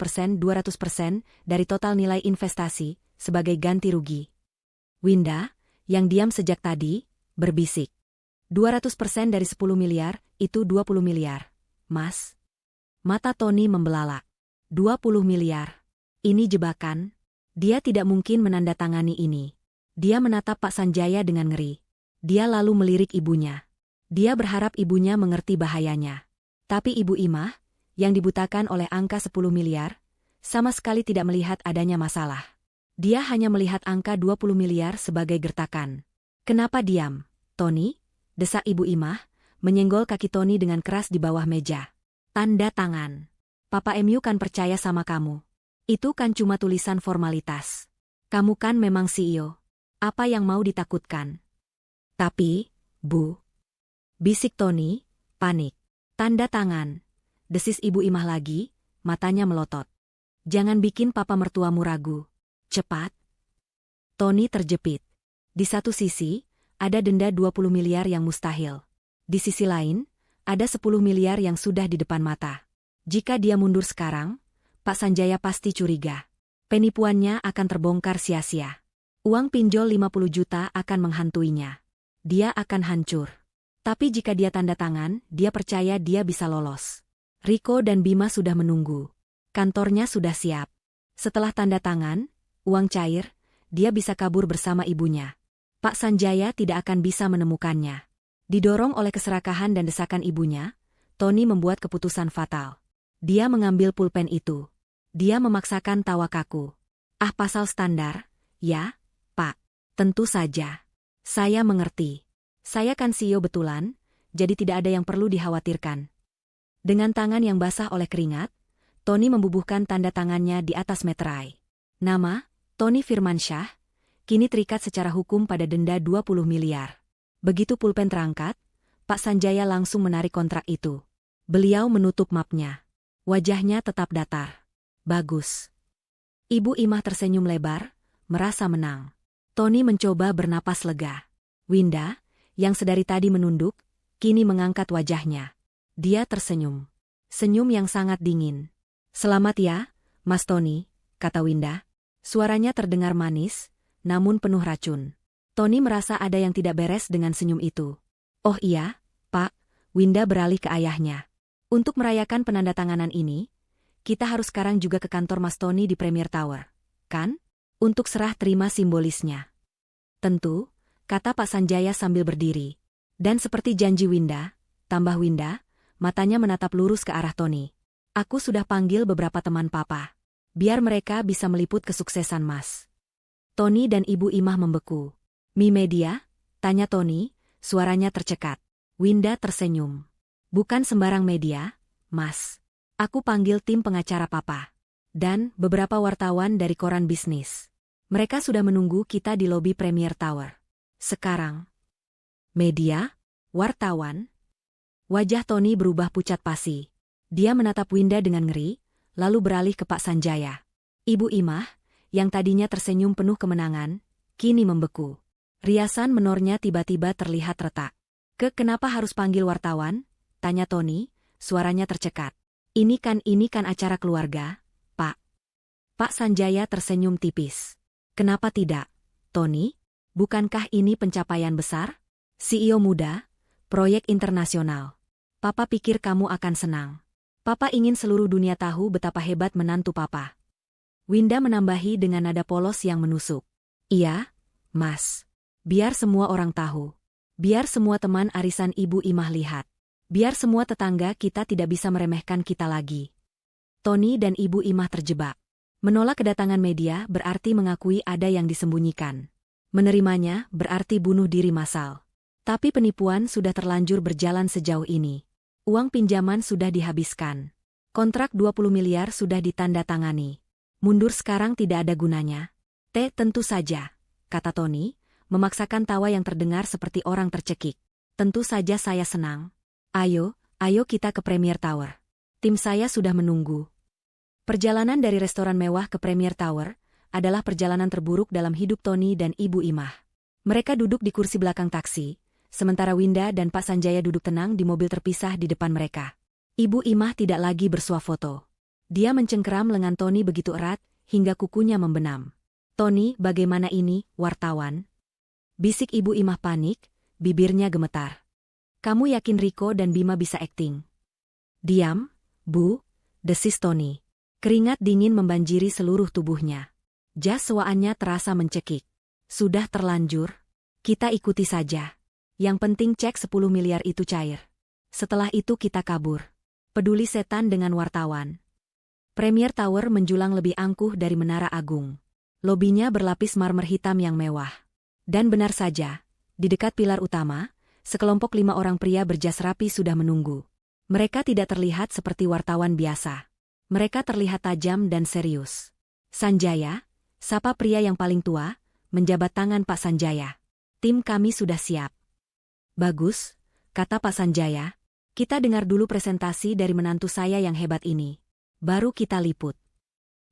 dari total nilai investasi sebagai ganti rugi. Winda, yang diam sejak tadi, berbisik. 200% dari 10 miliar, itu 20 miliar. Mas? Mata Tony membelalak. 20 miliar. Ini jebakan. Dia tidak mungkin menandatangani ini. Dia menatap Pak Sanjaya dengan ngeri. Dia lalu melirik ibunya. Dia berharap ibunya mengerti bahayanya. Tapi Ibu Imah, yang dibutakan oleh angka 10 miliar, sama sekali tidak melihat adanya masalah. Dia hanya melihat angka 20 miliar sebagai gertakan. Kenapa diam, Tony? Desak Ibu Imah, menyenggol kaki Tony dengan keras di bawah meja. Tanda tangan. Papa MU kan percaya sama kamu. Itu kan cuma tulisan formalitas. Kamu kan memang CEO. Apa yang mau ditakutkan? Tapi, Bu. Bisik Tony, panik. Tanda tangan. Desis Ibu Imah lagi, matanya melotot. Jangan bikin papa mertuamu ragu. Cepat. Tony terjepit. Di satu sisi, ada denda 20 miliar yang mustahil. Di sisi lain, ada 10 miliar yang sudah di depan mata. Jika dia mundur sekarang, Pak Sanjaya pasti curiga. Penipuannya akan terbongkar sia-sia. Uang pinjol 50 juta akan menghantuinya. Dia akan hancur. Tapi jika dia tanda tangan, dia percaya dia bisa lolos. Riko dan Bima sudah menunggu. Kantornya sudah siap. Setelah tanda tangan, uang cair, dia bisa kabur bersama ibunya. Pak Sanjaya tidak akan bisa menemukannya. Didorong oleh keserakahan dan desakan ibunya, Tony membuat keputusan fatal. Dia mengambil pulpen itu. Dia memaksakan tawa kaku. Ah, pasal standar, ya, Pak. Tentu saja. Saya mengerti. Saya kan CEO betulan, jadi tidak ada yang perlu dikhawatirkan. Dengan tangan yang basah oleh keringat, Tony membubuhkan tanda tangannya di atas meterai. Nama, Tony Firmansyah, kini terikat secara hukum pada denda 20 miliar. Begitu pulpen terangkat, Pak Sanjaya langsung menarik kontrak itu. Beliau menutup mapnya. Wajahnya tetap datar. Bagus. Ibu Imah tersenyum lebar, merasa menang. Tony mencoba bernapas lega. Winda, yang sedari tadi menunduk, kini mengangkat wajahnya. Dia tersenyum. Senyum yang sangat dingin. Selamat ya, Mas Tony, kata Winda. Suaranya terdengar manis, namun penuh racun. Tony merasa ada yang tidak beres dengan senyum itu. Oh iya, Pak, Winda beralih ke ayahnya. Untuk merayakan penandatanganan ini, kita harus sekarang juga ke kantor Mas Tony di Premier Tower, kan? Untuk serah terima simbolisnya. Tentu, kata Pak Sanjaya sambil berdiri. Dan seperti janji Winda, tambah Winda, matanya menatap lurus ke arah Tony. Aku sudah panggil beberapa teman papa. Biar mereka bisa meliput kesuksesan Mas. Tony dan Ibu Imah membeku. Mi media? Tanya Tony, suaranya tercekat. Winda tersenyum. Bukan sembarang media, Mas. Aku panggil tim pengacara papa. Dan beberapa wartawan dari koran bisnis. Mereka sudah menunggu kita di lobi Premier Tower. Sekarang. Media? Wartawan? Wajah Tony berubah pucat pasi. Dia menatap Winda dengan ngeri, lalu beralih ke Pak Sanjaya. Ibu Imah, yang tadinya tersenyum penuh kemenangan, kini membeku. Riasan menornya tiba-tiba terlihat retak. Kenapa harus panggil wartawan? Tanya Tony, suaranya tercekat. Ini kan acara keluarga, Pak. Pak Sanjaya tersenyum tipis. Kenapa tidak, Tony? Bukankah ini pencapaian besar? CEO muda, proyek internasional. Papa pikir kamu akan senang. Papa ingin seluruh dunia tahu betapa hebat menantu papa. Winda menambahi dengan nada polos yang menusuk. Iya, Mas. Biar semua orang tahu. Biar semua teman arisan Ibu Imah lihat. Biar semua tetangga kita tidak bisa meremehkan kita lagi. Tony dan Ibu Imah terjebak. Menolak kedatangan media berarti mengakui ada yang disembunyikan. Menerimanya berarti bunuh diri massal. Tapi penipuan sudah terlanjur berjalan sejauh ini. Uang pinjaman sudah dihabiskan. Kontrak 20 miliar sudah ditandatangani. Mundur sekarang tidak ada gunanya. Tentu saja, kata Tony, memaksakan tawa yang terdengar seperti orang tercekik. Tentu saja saya senang. Ayo kita ke Premier Tower. Tim saya sudah menunggu. Perjalanan dari restoran mewah ke Premier Tower adalah perjalanan terburuk dalam hidup Tony dan Ibu Imah. Mereka duduk di kursi belakang taksi, sementara Winda dan Pak Sanjaya duduk tenang di mobil terpisah di depan mereka. Ibu Imah tidak lagi bersuah foto. Dia mencengkeram lengan Tony begitu erat, hingga kukunya membenam. Tony, bagaimana ini, wartawan? Bisik Ibu Imah panik, bibirnya gemetar. Kamu yakin Rico dan Bima bisa akting? Diam, Bu, desis Tony. Keringat dingin membanjiri seluruh tubuhnya. Jas sewaannya terasa mencekik. Sudah terlanjur? Kita ikuti saja. Yang penting cek 10 miliar itu cair. Setelah itu kita kabur. Peduli setan dengan wartawan. Premier Tower menjulang lebih angkuh dari Menara Agung. Lobinya berlapis marmer hitam yang mewah. Dan benar saja, di dekat pilar utama, sekelompok 5 orang pria berjas rapi sudah menunggu. Mereka tidak terlihat seperti wartawan biasa. Mereka terlihat tajam dan serius. Sanjaya, sapa pria yang paling tua, menjabat tangan Pak Sanjaya. Tim kami sudah siap. Bagus, kata Pak Sanjaya. Kita dengar dulu presentasi dari menantu saya yang hebat ini. Baru kita liput.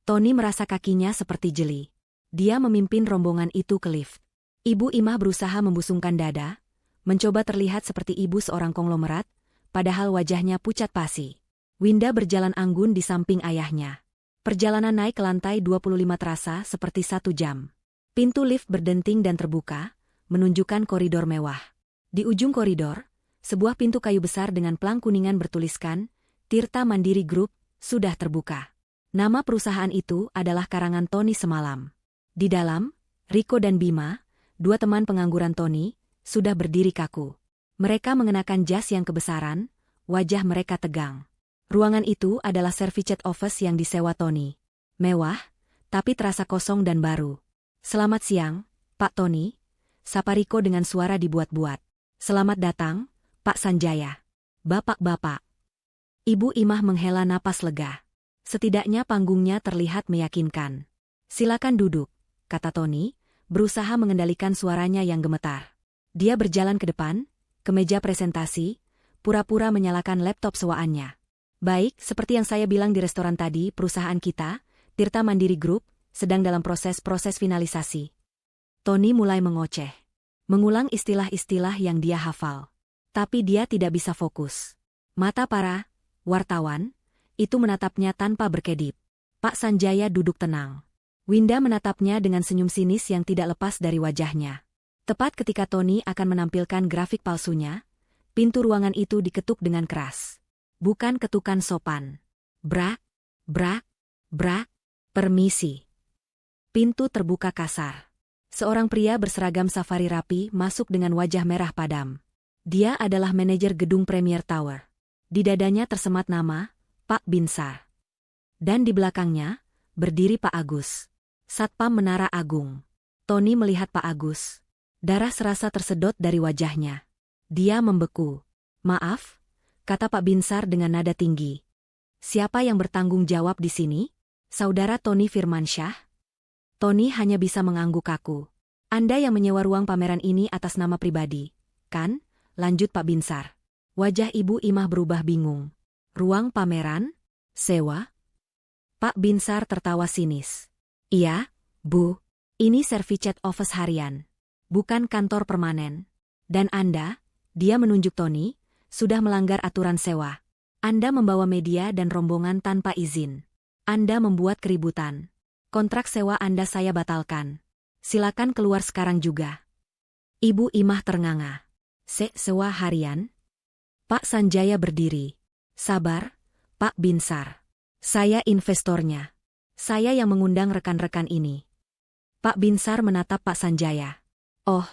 Tony merasa kakinya seperti jeli. Dia memimpin rombongan itu ke lift. Ibu Imah berusaha membusungkan dada, mencoba terlihat seperti ibu seorang konglomerat, padahal wajahnya pucat pasi. Winda berjalan anggun di samping ayahnya. Perjalanan naik ke lantai 25 terasa seperti 1 jam. Pintu lift berdenting dan terbuka, menunjukkan koridor mewah. Di ujung koridor, sebuah pintu kayu besar dengan plang kuningan bertuliskan, Tirta Mandiri Group, sudah terbuka. Nama perusahaan itu adalah karangan Tony semalam. Di dalam, Rico dan Bima, 2 teman pengangguran Tony, sudah berdiri kaku. Mereka mengenakan jas yang kebesaran, wajah mereka tegang. Ruangan itu adalah service office yang disewa Tony. Mewah, tapi terasa kosong dan baru. "Selamat siang, Pak Tony," sapa Riko dengan suara dibuat-buat. "Selamat datang, Pak Sanjaya. Bapak-bapak." Ibu Imah menghela napas lega. Setidaknya panggungnya terlihat meyakinkan. "Silakan duduk," kata Tony, berusaha mengendalikan suaranya yang gemetar. Dia berjalan ke depan, ke meja presentasi, pura-pura menyalakan laptop sewaannya. "Baik, seperti yang saya bilang di restoran tadi, perusahaan kita, Tirta Mandiri Group, sedang dalam proses finalisasi." Tony mulai mengoceh. Mengulang istilah-istilah yang dia hafal. Tapi dia tidak bisa fokus. Mata para wartawan itu menatapnya tanpa berkedip. Pak Sanjaya duduk tenang. Winda menatapnya dengan senyum sinis yang tidak lepas dari wajahnya. Tepat ketika Tony akan menampilkan grafik palsunya, pintu ruangan itu diketuk dengan keras. Bukan ketukan sopan. Brak, brak, brak, permisi. Pintu terbuka kasar. Seorang pria berseragam safari rapi masuk dengan wajah merah padam. Dia adalah manajer gedung Premier Tower. Di dadanya tersemat nama, Pak Binsar. Dan di belakangnya, berdiri Pak Agus. Satpam Menara Agung. Tony melihat Pak Agus. Darah serasa tersedot dari wajahnya. Dia membeku. "Maaf," kata Pak Binsar dengan nada tinggi. "Siapa yang bertanggung jawab di sini? Saudara Tony Firmansyah?" Tony hanya bisa mengangguk kaku. "Anda yang menyewa ruang pameran ini atas nama pribadi, kan?" lanjut Pak Binsar. Wajah Ibu Imah berubah bingung. "Ruang pameran? Sewa?" Pak Binsar tertawa sinis. "Iya, Bu. Ini servicet office harian. Bukan kantor permanen. Dan Anda," dia menunjuk Tony, "sudah melanggar aturan sewa. Anda membawa media dan rombongan tanpa izin. Anda membuat keributan. Kontrak sewa Anda saya batalkan. Silakan keluar sekarang juga." Ibu Imah ternganga. Sewa harian?" Pak Sanjaya berdiri. "Sabar, Pak Binsar. Saya investornya. Saya yang mengundang rekan-rekan ini." Pak Binsar menatap Pak Sanjaya. "Oh,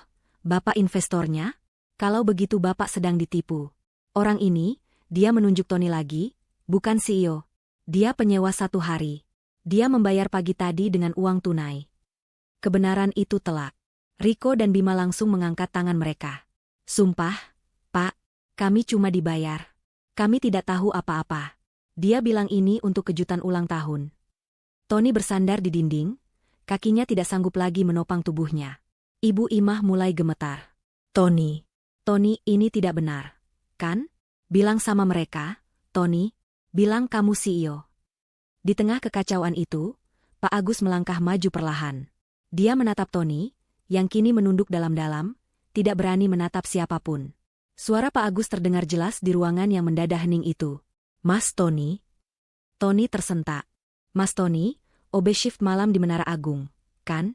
Bapak investornya? Kalau begitu Bapak sedang ditipu. Orang ini," dia menunjuk Tony lagi, "bukan CEO. Dia penyewa 1 hari. Dia membayar pagi tadi dengan uang tunai." Kebenaran itu telak. Riko dan Bima langsung mengangkat tangan mereka. "Sumpah, Pak, kami cuma dibayar. Kami tidak tahu apa-apa." Dia bilang ini untuk kejutan ulang tahun. Tony bersandar di dinding, kakinya tidak sanggup lagi menopang tubuhnya. Ibu Imah mulai gemetar. Tony, ini tidak benar, kan? Bilang sama mereka, Tony, bilang kamu CEO." Di tengah kekacauan itu, Pak Agus melangkah maju perlahan. Dia menatap Tony, yang kini menunduk dalam-dalam, tidak berani menatap siapapun. Suara Pak Agus terdengar jelas di ruangan yang mendadak hening itu. "Mas Tony?" Tony tersentak. "Mas Tony, OB shift malam di Menara Agung, kan?"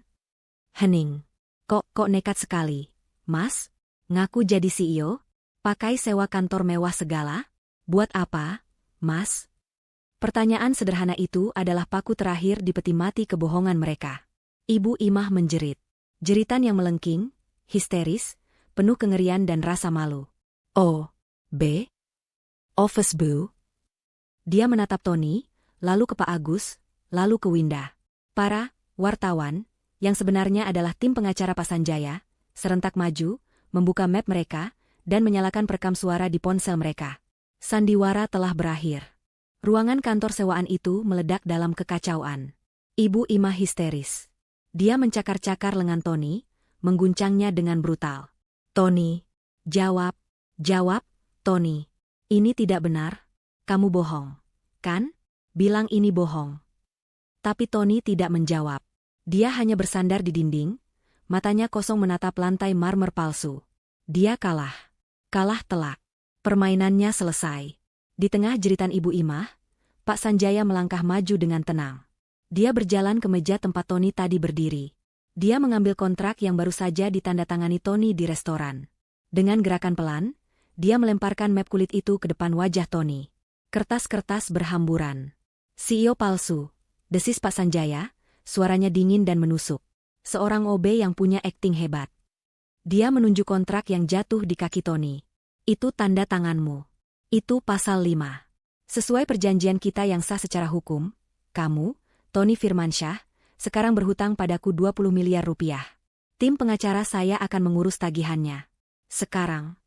Hening. Kok nekat sekali, Mas? Ngaku jadi CEO? Pakai sewa kantor mewah segala? Buat apa, Mas?" Pertanyaan sederhana itu adalah paku terakhir di peti mati kebohongan mereka. Ibu Imah menjerit. Jeritan yang melengking, histeris, penuh kengerian dan rasa malu. "Oh, B? Office Bu?" Dia menatap Tony, lalu ke Pak Agus, lalu ke Winda. Para wartawan, yang sebenarnya adalah tim pengacara Pak Sanjaya, serentak maju, membuka map mereka, dan menyalakan perekam suara di ponsel mereka. Sandiwara telah berakhir. Ruangan kantor sewaan itu meledak dalam kekacauan. Ibu Imah histeris. Dia mencakar-cakar lengan Tony, mengguncangnya dengan brutal. "Tony, jawab, Tony. Ini tidak benar. Kamu bohong, kan? Bilang ini bohong." Tapi Tony tidak menjawab. Dia hanya bersandar di dinding, matanya kosong menatap lantai marmer palsu. Dia kalah. Kalah telak. Permainannya selesai. Di tengah jeritan Ibu Imah, Pak Sanjaya melangkah maju dengan tenang. Dia berjalan ke meja tempat Tony tadi berdiri. Dia mengambil kontrak yang baru saja ditandatangani Tony di restoran. Dengan gerakan pelan, dia melemparkan map kulit itu ke depan wajah Tony. Kertas-kertas berhamburan. "CEO palsu," desis Pak Sanjaya, suaranya dingin dan menusuk. Seorang OB yang punya akting hebat. Dia menunjuk kontrak yang jatuh di kaki Tony. "Itu tanda tanganmu. Itu pasal 5. Sesuai perjanjian kita yang sah secara hukum, kamu, Tony Firmansyah, sekarang berhutang padaku 20 miliar rupiah. Tim pengacara saya akan mengurus tagihannya. Sekarang.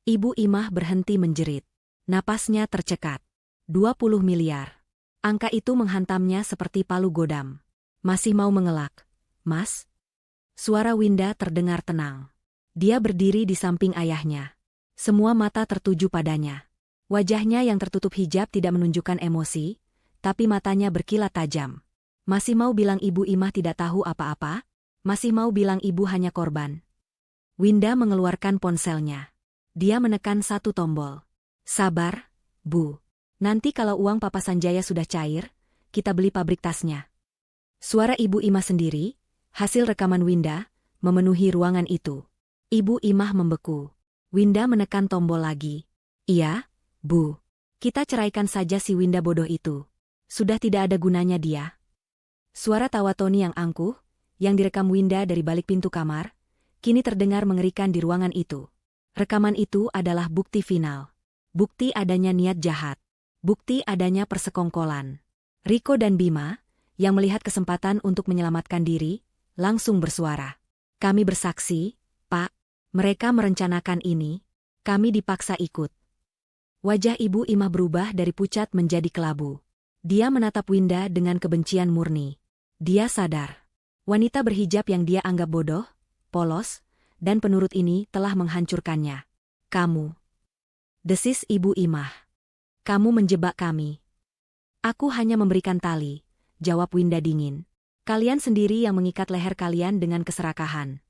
Ibu Imah berhenti menjerit. Napasnya tercekat. 20 miliar. Angka itu menghantamnya seperti palu godam. Masih mau mengelak, Mas? Suara Winda terdengar tenang. Dia berdiri di samping ayahnya. Semua mata tertuju padanya. Wajahnya yang tertutup hijab tidak menunjukkan emosi, tapi matanya berkilat tajam. Masih mau bilang Ibu Imah tidak tahu apa-apa? Masih mau bilang ibu hanya korban? Winda mengeluarkan ponselnya. Dia menekan satu tombol. Sabar, Bu. Nanti kalau uang Papa Sanjaya sudah cair, kita beli pabrik tasnya. Suara Ibu Imah sendiri, hasil rekaman Winda, memenuhi ruangan itu. Ibu Imah membeku. Winda menekan tombol lagi. Iya, Bu. Kita ceraikan saja si Winda bodoh itu. Sudah tidak ada gunanya dia. Suara tawa Tony yang angkuh, yang direkam Winda dari balik pintu kamar, kini terdengar mengerikan di ruangan itu. Rekaman itu adalah bukti final. Bukti adanya niat jahat. Bukti adanya persekongkolan. Riko dan Bima, yang melihat kesempatan untuk menyelamatkan diri, langsung bersuara. Kami bersaksi, Pak. Mereka merencanakan ini. Kami dipaksa ikut. Wajah Ibu Imah berubah dari pucat menjadi kelabu. Dia menatap Winda dengan kebencian murni. Dia sadar. Wanita berhijab yang dia anggap bodoh, polos, dan penurut ini telah menghancurkannya. Kamu. Desis Ibu Imah. Kamu menjebak kami. Aku hanya memberikan tali, jawab Winda dingin. Kalian sendiri yang mengikat leher kalian dengan keserakahan.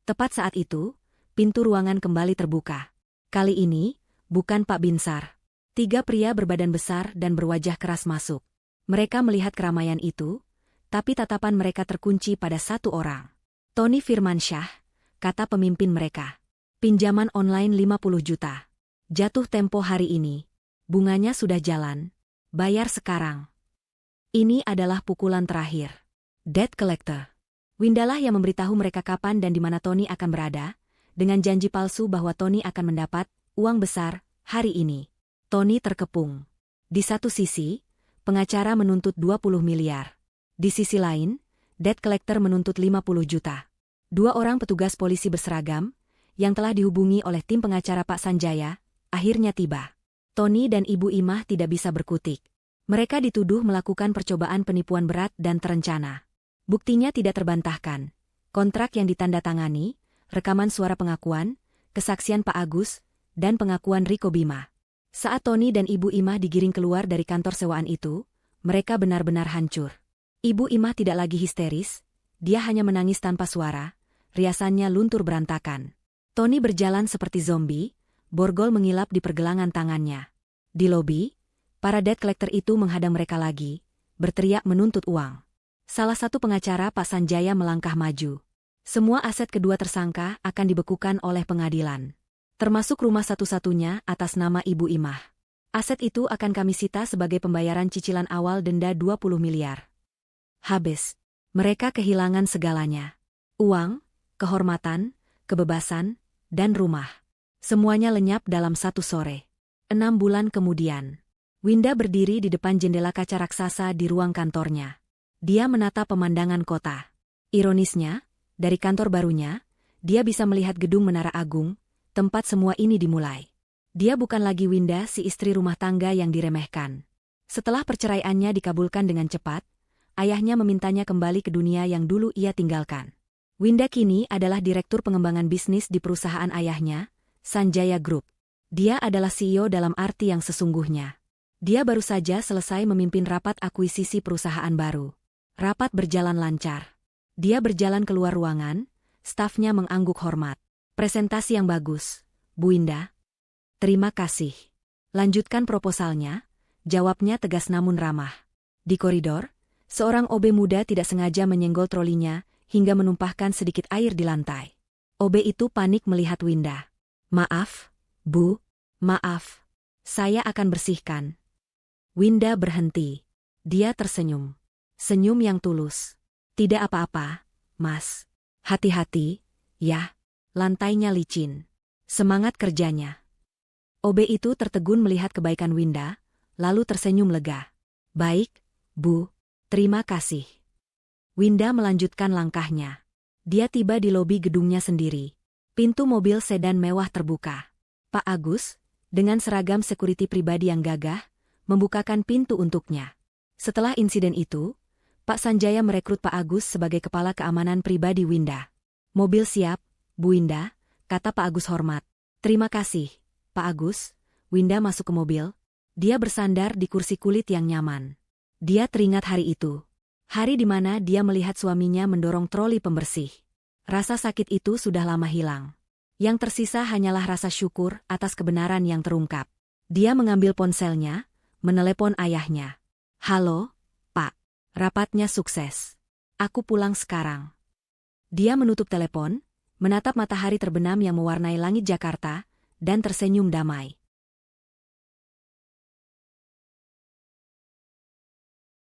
Tepat saat itu, pintu ruangan kembali terbuka. Kali ini, bukan Pak Binsar. 3 pria berbadan besar dan berwajah keras masuk. Mereka melihat keramaian itu, tapi tatapan mereka terkunci pada satu orang. Tony Firmansyah, kata pemimpin mereka. Pinjaman online 50 juta. Jatuh tempo hari ini. Bunganya sudah jalan. Bayar sekarang. Ini adalah pukulan terakhir. Debt collector. Windalah yang memberitahu mereka kapan dan di mana Tony akan berada, dengan janji palsu bahwa Tony akan mendapat uang besar hari ini. Tony terkepung. Di satu sisi, pengacara menuntut 20 miliar. Di sisi lain, debt collector menuntut 50 juta. 2 orang petugas polisi berseragam, yang telah dihubungi oleh tim pengacara Pak Sanjaya, akhirnya tiba. Tony dan Ibu Imah tidak bisa berkutik. Mereka dituduh melakukan percobaan penipuan berat dan terencana. Buktinya tidak terbantahkan. Kontrak yang ditandatangani, rekaman suara pengakuan, kesaksian Pak Agus, dan pengakuan Riko Bima. Saat Tony dan Ibu Imah digiring keluar dari kantor sewaan itu, mereka benar-benar hancur. Ibu Imah tidak lagi histeris, dia hanya menangis tanpa suara, riasannya luntur berantakan. Tony berjalan seperti zombie, borgol mengilap di pergelangan tangannya. Di lobi, para debt collector itu menghadang mereka lagi, berteriak menuntut uang. Salah satu pengacara Pak Sanjaya melangkah maju. Semua aset kedua tersangka akan dibekukan oleh pengadilan. Termasuk rumah satu-satunya atas nama Ibu Imah. Aset itu akan kami sita sebagai pembayaran cicilan awal denda 20 miliar. Habis. Mereka kehilangan segalanya. Uang, kehormatan, kebebasan, dan rumah. Semuanya lenyap dalam satu sore. 6 bulan kemudian. Winda berdiri di depan jendela kaca raksasa di ruang kantornya. Dia menatap pemandangan kota. Ironisnya, dari kantor barunya, dia bisa melihat gedung Menara Agung, tempat semua ini dimulai. Dia bukan lagi Winda si istri rumah tangga yang diremehkan. Setelah perceraiannya dikabulkan dengan cepat, ayahnya memintanya kembali ke dunia yang dulu ia tinggalkan. Winda kini adalah direktur pengembangan bisnis di perusahaan ayahnya, Sanjaya Group. Dia adalah CEO dalam arti yang sesungguhnya. Dia baru saja selesai memimpin rapat akuisisi perusahaan baru. Rapat berjalan lancar. Dia berjalan keluar ruangan, stafnya mengangguk hormat. Presentasi yang bagus, Bu Winda. Terima kasih. Lanjutkan proposalnya, jawabnya tegas namun ramah. Di koridor, seorang OB muda tidak sengaja menyenggol trolinya hingga menumpahkan sedikit air di lantai. OB itu panik melihat Winda. Maaf, Bu, maaf. Saya akan bersihkan. Winda berhenti. Dia tersenyum. Senyum yang tulus. Tidak apa-apa, Mas. Hati-hati, ya. Lantainya licin. Semangat kerjanya. OB itu tertegun melihat kebaikan Winda, lalu tersenyum lega. Baik, Bu. Terima kasih. Winda melanjutkan langkahnya. Dia tiba di lobi gedungnya sendiri. Pintu mobil sedan mewah terbuka. Pak Agus, dengan seragam security pribadi yang gagah, membukakan pintu untuknya. Setelah insiden itu, Pak Sanjaya merekrut Pak Agus sebagai kepala keamanan pribadi Winda. Mobil siap, Bu Winda, kata Pak Agus hormat. Terima kasih, Pak Agus. Winda masuk ke mobil. Dia bersandar di kursi kulit yang nyaman. Dia teringat hari itu. Hari di mana dia melihat suaminya mendorong troli pembersih. Rasa sakit itu sudah lama hilang. Yang tersisa hanyalah rasa syukur atas kebenaran yang terungkap. Dia mengambil ponselnya, menelepon ayahnya. Halo, Pak. Rapatnya sukses. Aku pulang sekarang. Dia menutup telepon, menatap matahari terbenam yang mewarnai langit Jakarta, dan tersenyum damai.